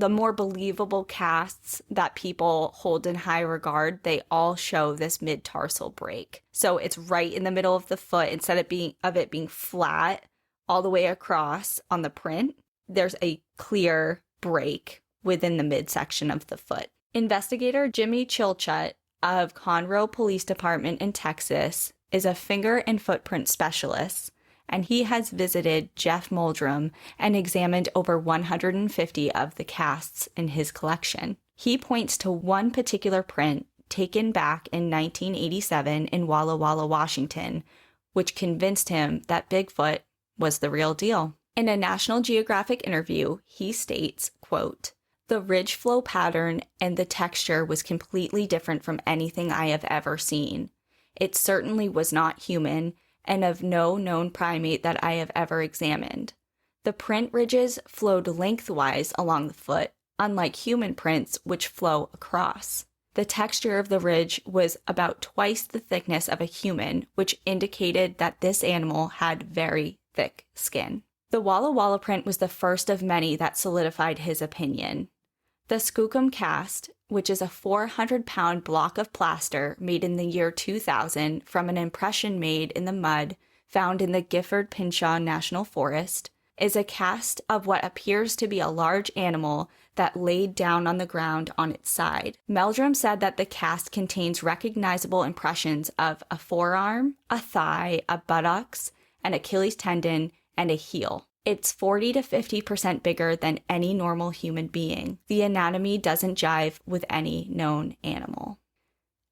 more believable casts that people hold in high regard, they all show this mid-tarsal break. So it's right in the middle of the foot. Instead of it being flat all the way across on the print, there's a clear break within the midsection of the foot. Investigator Jimmy Chilchut of Conroe Police Department in Texas is a finger and footprint specialist, and he has visited Jeff Muldrum and examined over 150 of the casts in his collection. He points to one particular print taken back in 1987 in Walla Walla, Washington, which convinced him that Bigfoot was the real deal. In a National Geographic interview, he states, quote, "The ridge flow pattern and the texture was completely different from anything I have ever seen. It certainly was not human, and of no known primate that I have ever examined. The print ridges flowed lengthwise along the foot, unlike human prints which flow across. The texture of the ridge was about twice the thickness of a human, which indicated that this animal had very thick skin." The Walla Walla print was the first of many that solidified his opinion. The Skookum cast, which is a 400-pound block of plaster made in the year 2000 from an impression made in the mud found in the Gifford Pinchot National Forest, is a cast of what appears to be a large animal that laid down on the ground on its side. Meldrum said that the cast contains recognizable impressions of a forearm, a thigh, a buttocks, an Achilles tendon, and a heel. It's 40 to 50% bigger than any normal human being. The anatomy doesn't jive with any known animal.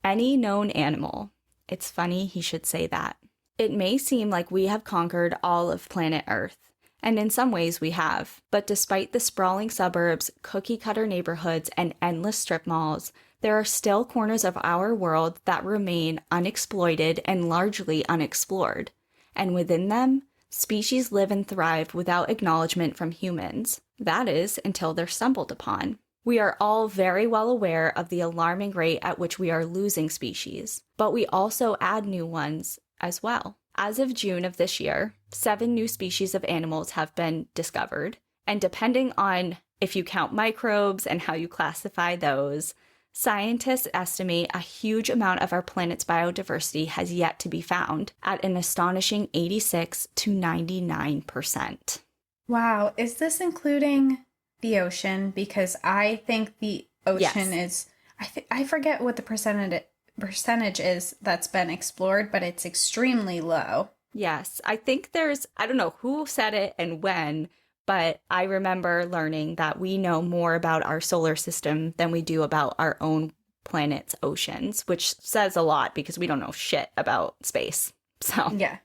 Any known animal. It's funny he should say that. It may seem like we have conquered all of planet Earth, and in some ways we have, but despite the sprawling suburbs, cookie-cutter neighborhoods, and endless strip malls, there are still corners of our world that remain unexploited and largely unexplored, and within them, species live and thrive without acknowledgement from humans. That is, until they're stumbled upon. We are all very well aware of the alarming rate at which we are losing species, but we also add new ones as well. As of June of this year, 7 new species of animals have been discovered, and depending on if you count microbes and how you classify those, scientists estimate a huge amount of our planet's biodiversity has yet to be found at an astonishing 86 to 99%. Wow. Is this including the ocean? Because I think the ocean Yes. is, I forget what the percentage is that's been explored, but it's extremely low. Yes. I think I don't know who said it and when, but I remember learning that we know more about our solar system than we do about our own planet's oceans, which says a lot because we don't know shit about space. So, Yeah.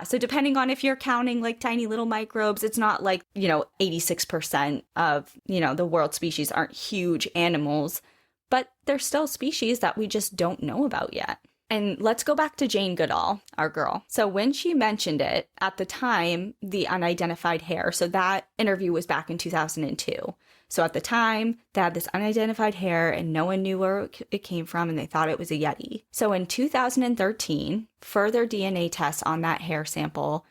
so depending on if you're counting like tiny little microbes, it's not like, 86% of, the world species aren't huge animals, but they're still species that we just don't know about yet. And let's go back to Jane Goodall, our girl. So when she mentioned it, at the time, the unidentified hair, so that interview was back in 2002. So at the time, they had this unidentified hair and no one knew where it came from and they thought it was a Yeti. So in 2013, further DNA tests on that hair sample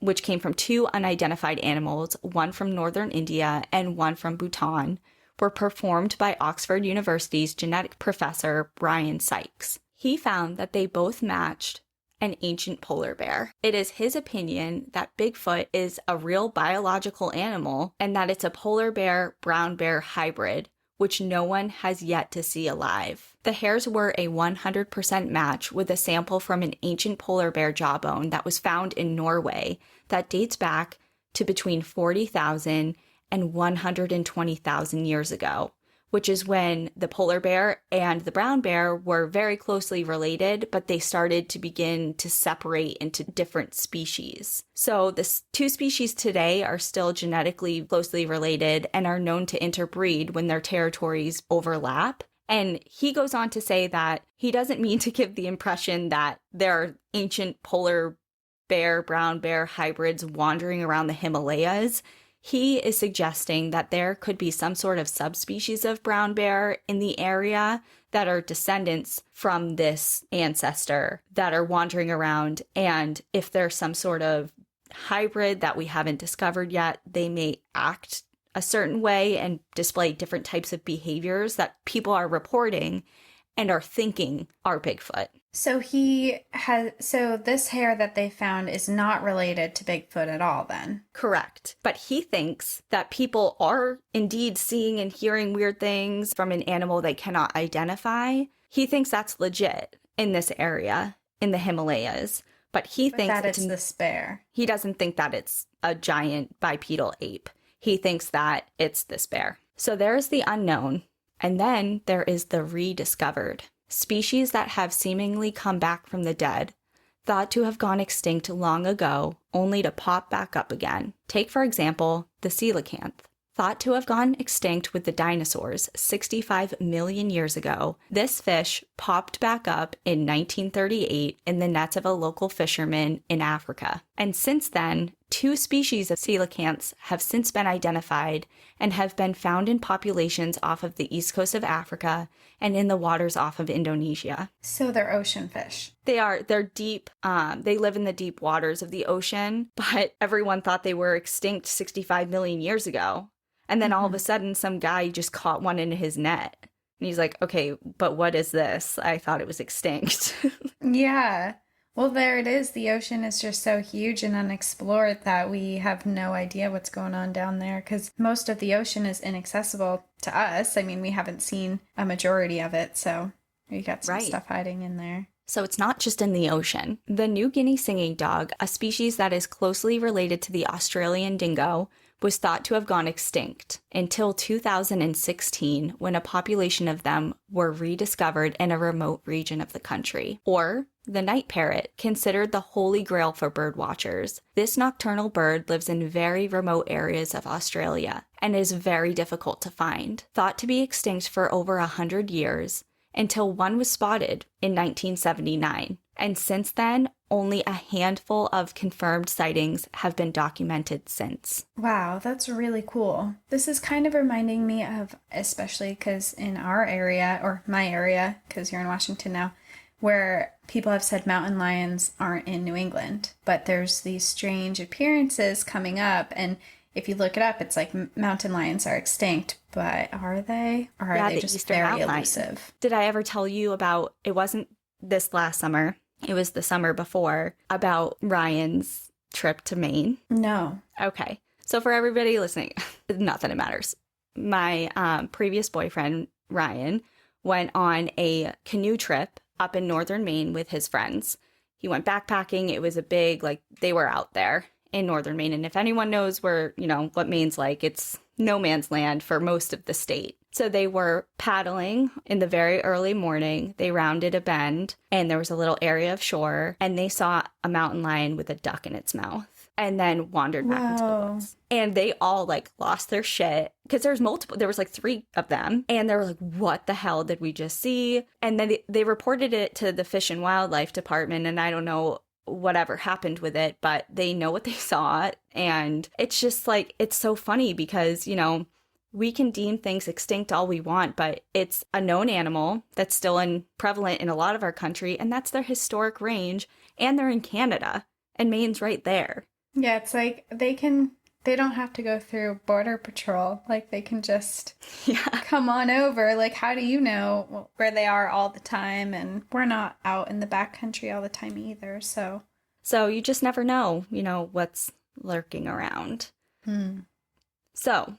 which came from two unidentified animals, one from northern India and one from Bhutan, were performed by Oxford University's genetic professor, Brian Sykes. He found that they both matched an ancient polar bear. It is his opinion that Bigfoot is a real biological animal and that it's a polar bear brown bear hybrid, which no one has yet to see alive. The hairs were a 100% match with a sample from an ancient polar bear jawbone that was found in Norway that dates back to between 40,000 and 120,000 years ago, which is when the polar bear and the brown bear were very closely related, but they started to begin to separate into different species. So the two species today are still genetically closely related and are known to interbreed when their territories overlap. And he goes on to say that he doesn't mean to give the impression that there are ancient polar bear, brown bear hybrids wandering around the Himalayas. He is suggesting that there could be some sort of subspecies of brown bear in the area that are descendants from this ancestor that are wandering around. And if there's some sort of hybrid that we haven't discovered yet, they may act a certain way and display different types of behaviors that people are reporting and are thinking are Bigfoot. So this hair that they found is not related to Bigfoot at all then? Correct. But he thinks that people are indeed seeing and hearing weird things from an animal they cannot identify. He thinks that's legit in this area, in the Himalayas. But he thinks that it's this bear. He doesn't think that it's a giant bipedal ape. He thinks that it's this bear. So there's the unknown. And then there is the rediscovered. Species that have seemingly come back from the dead, thought to have gone extinct long ago, only to pop back up again. Take, for example, the coelacanth. Thought to have gone extinct with the dinosaurs 65 million years ago, this fish popped back up in 1938 in the nets of a local fisherman in Africa. And since then, 2 species of coelacanths have since been identified and have been found in populations off of the east coast of Africa and in the waters off of Indonesia. So they're ocean fish. They're deep. They live in the deep waters of the ocean, but everyone thought they were extinct 65 million years ago. And then all of a sudden, some guy just caught one in his net. And he's like, okay, but what is this? I thought it was extinct. Yeah. Well, there it is. The ocean is just so huge and unexplored that we have no idea what's going on down there because most of the ocean is inaccessible to us. I mean, we haven't seen a majority of it, so we got some stuff hiding in there. So it's not just in the ocean. The New Guinea singing dog, a species that is closely related to the Australian dingo, was thought to have gone extinct until 2016 when a population of them were rediscovered in a remote region of the country. Or the night parrot, considered the holy grail for bird watchers. This nocturnal bird lives in very remote areas of Australia and is very difficult to find. Thought to be extinct for over 100 years until one was spotted in 1979. And since then, only a handful of confirmed sightings have been documented since. Wow, that's really cool. This is kind of reminding me of, especially because in our area, or my area, because you're in Washington now, where people have said mountain lions aren't in New England, but there's these strange appearances coming up, and if you look it up, it's like mountain lions are extinct, but are they? Or are they just very elusive? Did I ever tell you about, it wasn't this last summer, it was the summer before, about Ryan's trip to Maine? No. Okay. So for everybody listening, not that it matters, my previous boyfriend, Ryan, went on a canoe trip up in northern Maine with his friends. He went backpacking. It was a big, they were out there in northern Maine. And if anyone knows where, what Maine's like, it's no man's land for most of the state. So they were paddling in the very early morning. They rounded a bend and there was a little area of shore and they saw a mountain lion with a duck in its mouth and then wandered back into the woods. And they all lost their shit because there was 3 of them. And they were like, what the hell did we just see? And then they reported it to the Fish and Wildlife Department. And I don't know whatever happened with it, but they know what they saw. And it's just it's so funny because, we can deem things extinct all we want, but it's a known animal that's still prevalent in a lot of our country, and that's their historic range, and they're in Canada, and Maine's right there. Yeah, it's they don't have to go through Border Patrol. They can just come on over. How do you know where they are all the time? And we're not out in the backcountry all the time either, so. So you just never know, what's lurking around. So,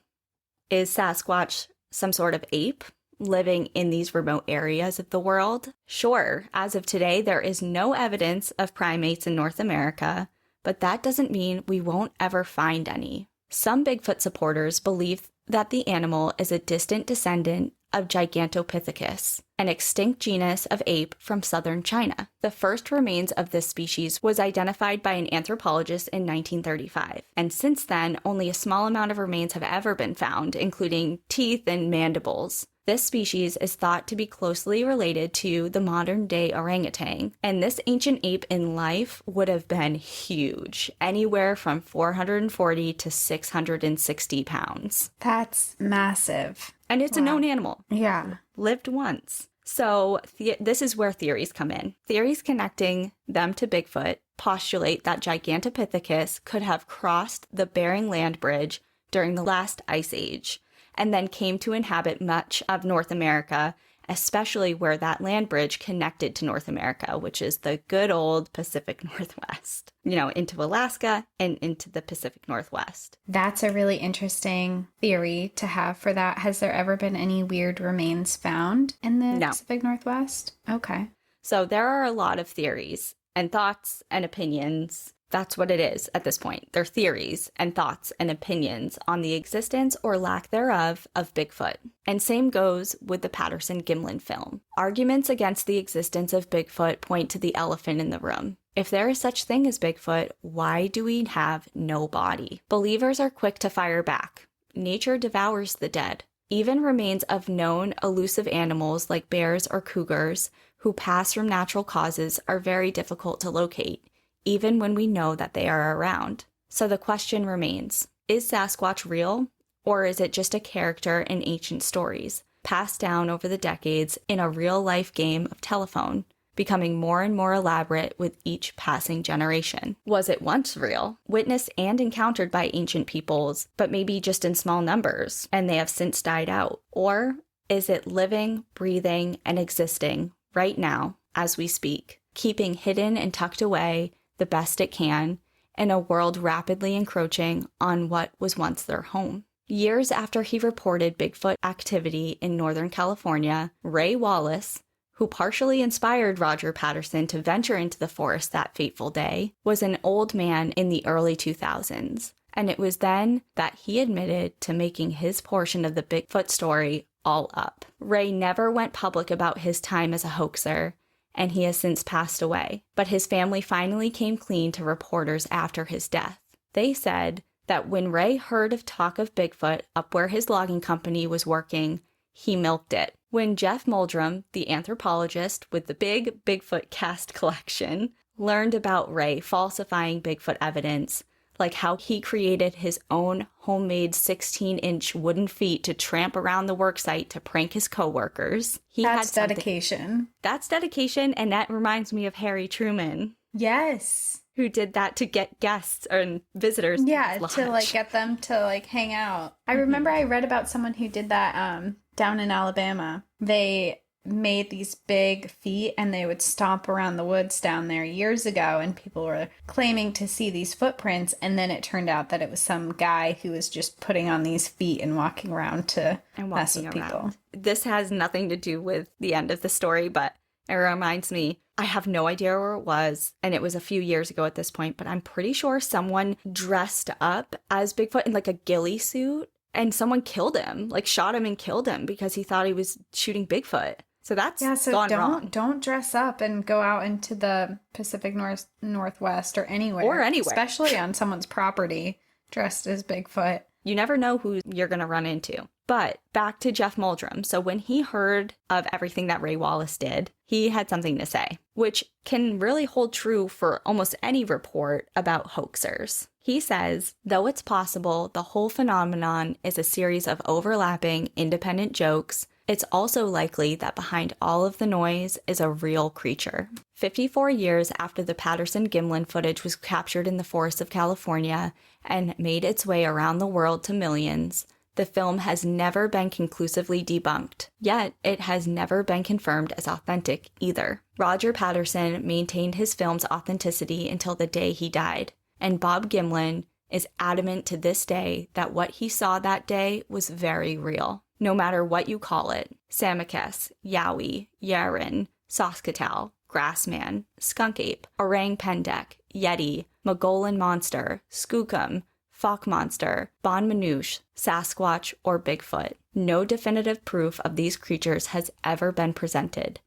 is Sasquatch some sort of ape living in these remote areas of the world? Sure, as of today, there is no evidence of primates in North America, but that doesn't mean we won't ever find any. Some Bigfoot supporters believe that the animal is a distant descendant of Gigantopithecus, an extinct genus of ape from southern China. The first remains of this species was identified by an anthropologist in 1935, and since then, only a small amount of remains have ever been found, including teeth and mandibles. This species is thought to be closely related to the modern-day orangutan, and this ancient ape in life would have been huge, anywhere from 440 to 660 pounds. That's massive. And it's a known animal. Yeah. Lived once. So this is where theories come in. Theories connecting them to Bigfoot postulate that Gigantopithecus could have crossed the Bering Land Bridge during the last ice age, and then came to inhabit much of North America, especially where that land bridge connected to North America, which is the good old Pacific Northwest, into Alaska and into the Pacific Northwest. That's a really interesting theory to have for that. Has there ever been any weird remains found in the Pacific Northwest? Okay. So there are a lot of theories and thoughts and opinions. That's what it is at this point. They're theories and thoughts and opinions on the existence or lack thereof of Bigfoot. And same goes with the Patterson-Gimlin film. Arguments against the existence of Bigfoot point to the elephant in the room. If there is such thing as Bigfoot, why do we have no body? Believers are quick to fire back. Nature devours the dead. Even remains of known elusive animals like bears or cougars who pass from natural causes are very difficult to locate, even when we know that they are around. So the question remains, is Sasquatch real, or is it just a character in ancient stories, passed down over the decades in a real-life game of telephone, becoming more and more elaborate with each passing generation? Was it once real, witnessed and encountered by ancient peoples, but maybe just in small numbers, and they have since died out? Or is it living, breathing, and existing right now as we speak, keeping hidden and tucked away the best it can in a world rapidly encroaching on what was once their home? Years after he reported Bigfoot activity in Northern California, Ray Wallace, who partially inspired Roger Patterson to venture into the forest that fateful day, was an old man in the early 2000s. And it was then that he admitted to making his portion of the Bigfoot story all up. Ray never went public about his time as a hoaxer, and he has since passed away. But his family finally came clean to reporters after his death. They said that when Ray heard of talk of Bigfoot up where his logging company was working, he milked it. When Jeff Muldrum, the anthropologist with the big Bigfoot cast collection, learned about Ray falsifying Bigfoot evidence, like how he created his own homemade 16-inch wooden feet to tramp around the worksite to prank his coworkers. That's dedication. That's dedication, and that reminds me of Harry Truman. Yes. Who did that to get guests and visitors. Yeah, to get them to hang out. I remember I read about someone who did that down in Alabama. They made these big feet and they would stomp around the woods down there years ago, and people were claiming to see these footprints, and then it turned out that it was some guy who was just putting on these feet and walking around to mess with people. This has nothing to do with the end of the story, but it reminds me, I have no idea where it was, and it was a few years ago at this point, but I'm pretty sure someone dressed up as Bigfoot in like a ghillie suit, and someone killed him, like shot him and killed him because he thought he was shooting Bigfoot. So that's gone wrong. Don't dress up and go out into the Pacific Northwest or anywhere. Especially on someone's property dressed as Bigfoot. You never know who you're going to run into. But back to Jeff Muldrum. So when he heard of everything that Ray Wallace did, he had something to say, which can really hold true for almost any report about hoaxers. He says, though it's possible the whole phenomenon is a series of overlapping, independent jokes, it's also likely that behind all of the noise is a real creature. 54 years after the Patterson-Gimlin footage was captured in the forests of California and made its way around the world to millions, the film has never been conclusively debunked, yet it has never been confirmed as authentic either. Roger Patterson maintained his film's authenticity until the day he died, and Bob Gimlin is adamant to this day that what he saw that day was very real. No matter what you call it, Samacus, Yowie, Yaren, Saskatow, Grassman, Skunk Ape, Orang Pendek, Yeti, Mogollon Monster, Skookum, Fok Monster, Bon Manouche, Sasquatch, or Bigfoot. No definitive proof of these creatures has ever been presented.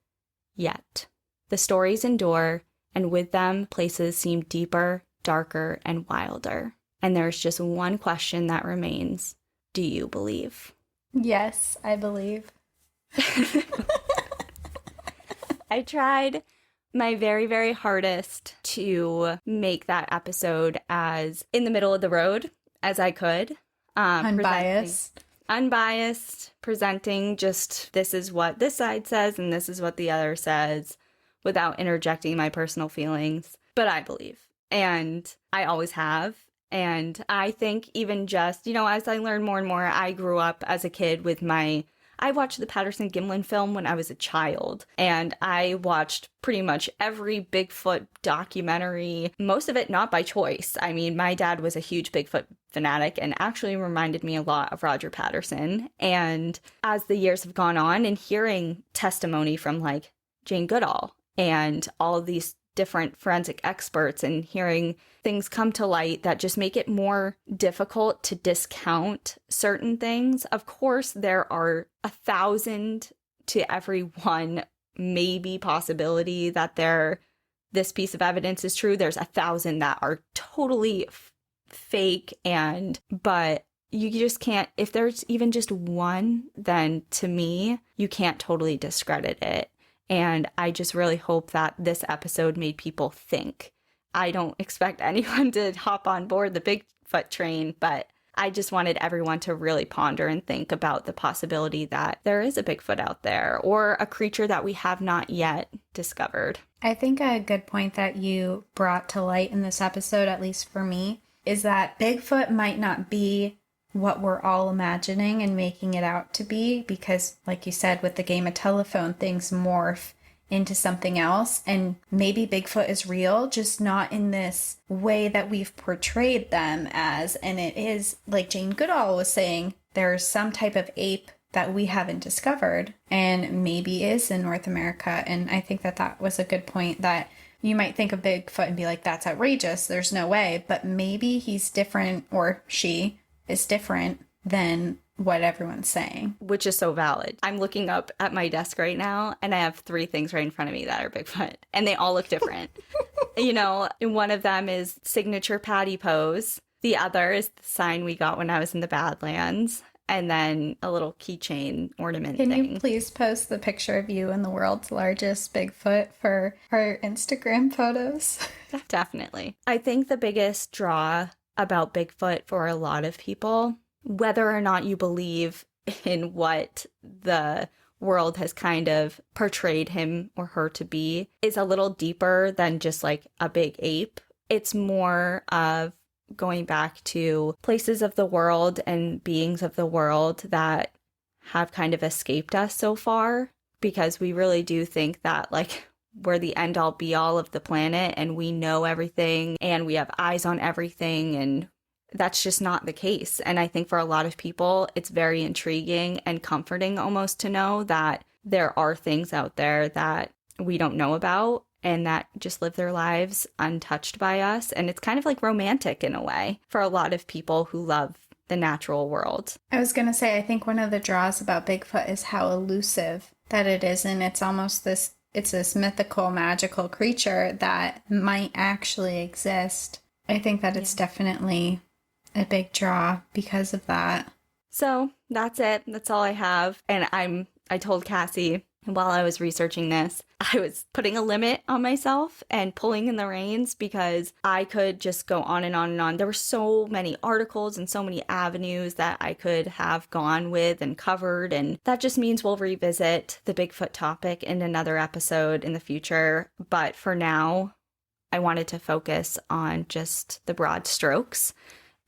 Yet. The stories endure, and with them, places seem deeper, darker, and wilder. And there's just one question that remains. Do you believe? Yes, I believe. I tried my very, very hardest to make that episode as in the middle of the road as I could. Unbiased, presenting just this is what this side says and this is what the other says without interjecting my personal feelings. But I believe, and I always have. And I think even just, as I learn more and more, I grew up as a kid with I watched the Patterson-Gimlin film when I was a child, and I watched pretty much every Bigfoot documentary, most of it not by choice. I mean, my dad was a huge Bigfoot fanatic and actually reminded me a lot of Roger Patterson. And as the years have gone on and hearing testimony from like Jane Goodall and all of these different forensic experts and hearing things come to light that just make it more difficult to discount certain things. Of course, there are 1,000 to every one maybe possibility that this piece of evidence is true. There's 1,000 that are totally fake, but you just can't, if there's even just one, then to me, you can't totally discredit it. And I just really hope that this episode made people think. I don't expect anyone to hop on board the Bigfoot train, but I just wanted everyone to really ponder and think about the possibility that there is a Bigfoot out there or a creature that we have not yet discovered. I think a good point that you brought to light in this episode, at least for me, is that Bigfoot might not be what we're all imagining and making it out to be, because like you said, with the game of telephone, things morph into something else, and maybe Bigfoot is real, just not in this way that we've portrayed them as. And it is, like Jane Goodall was saying, there's some type of ape that we haven't discovered and maybe is in North America. And I think that was a good point, that you might think of Bigfoot and be like, that's outrageous, there's no way, but maybe he's different, or she is different than what everyone's saying. Which is so valid. I'm looking up at my desk right now, and I have 3 things right in front of me that are Bigfoot, and they all look different. And one of them is signature Patty pose. The other is the sign we got when I was in the Badlands, and then a little keychain ornament thing. Can you please post the picture of you in the world's largest Bigfoot for our Instagram photos? Definitely. I think the biggest draw about Bigfoot for a lot of people, whether or not you believe in what the world has kind of portrayed him or her to be, is a little deeper than just like a big ape. It's more of going back to places of the world and beings of the world that have kind of escaped us so far. because we really do think that like we're the end all be all of the planet and we know everything and we have eyes on everything, and that's just not the case. And I think for a lot of people, it's very intriguing and comforting almost to know that there are things out there that we don't know about and that just live their lives untouched by us. And it's kind of like romantic in a way for a lot of people who love the natural world. I was going to say, I think one of the draws about Bigfoot is how elusive that it is. And it's almost it's this mythical, magical creature that might actually exist. I think that it's definitely a big draw because of that. So that's it. That's all I have. And I told Cassie while I was researching this, I was putting a limit on myself and pulling in the reins because I could just go on and on and on. There were so many articles and so many avenues that I could have gone with and covered. And that just means we'll revisit the Bigfoot topic in another episode in the future. But for now, I wanted to focus on just the broad strokes.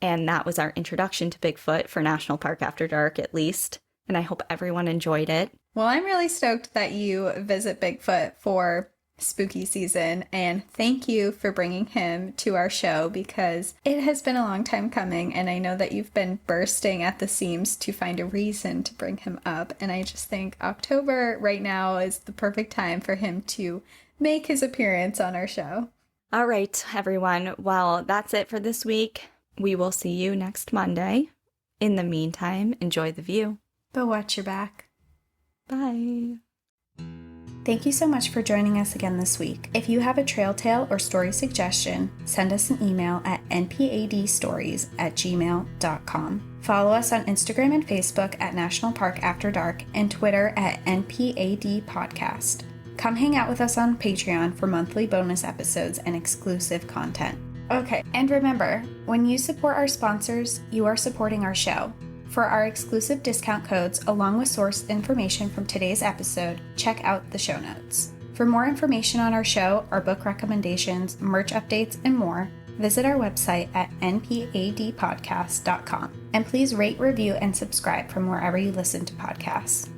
And that was our introduction to Bigfoot for National Park After Dark, at least. And I hope everyone enjoyed it. Well, I'm really stoked that you visit Bigfoot for spooky season, and thank you for bringing him to our show because it has been a long time coming, and I know that you've been bursting at the seams to find a reason to bring him up, and I just think October right now is the perfect time for him to make his appearance on our show. All right, everyone. Well, that's it for this week. We will see you next Monday. In the meantime, enjoy the view. But watch your back. Bye. Thank you so much for joining us again this week. If you have a trail tale or story suggestion, send us an email at npadstories@gmail.com. Follow us on Instagram and Facebook at National Park After Dark and Twitter at NPAD Podcast. Come hang out with us on Patreon for monthly bonus episodes and exclusive content. Okay, and remember, when you support our sponsors, you are supporting our show. For our exclusive discount codes, along with source information from today's episode, check out the show notes. For more information on our show, our book recommendations, merch updates, and more, visit our website at npadpodcast.com. And please rate, review, and subscribe from wherever you listen to podcasts.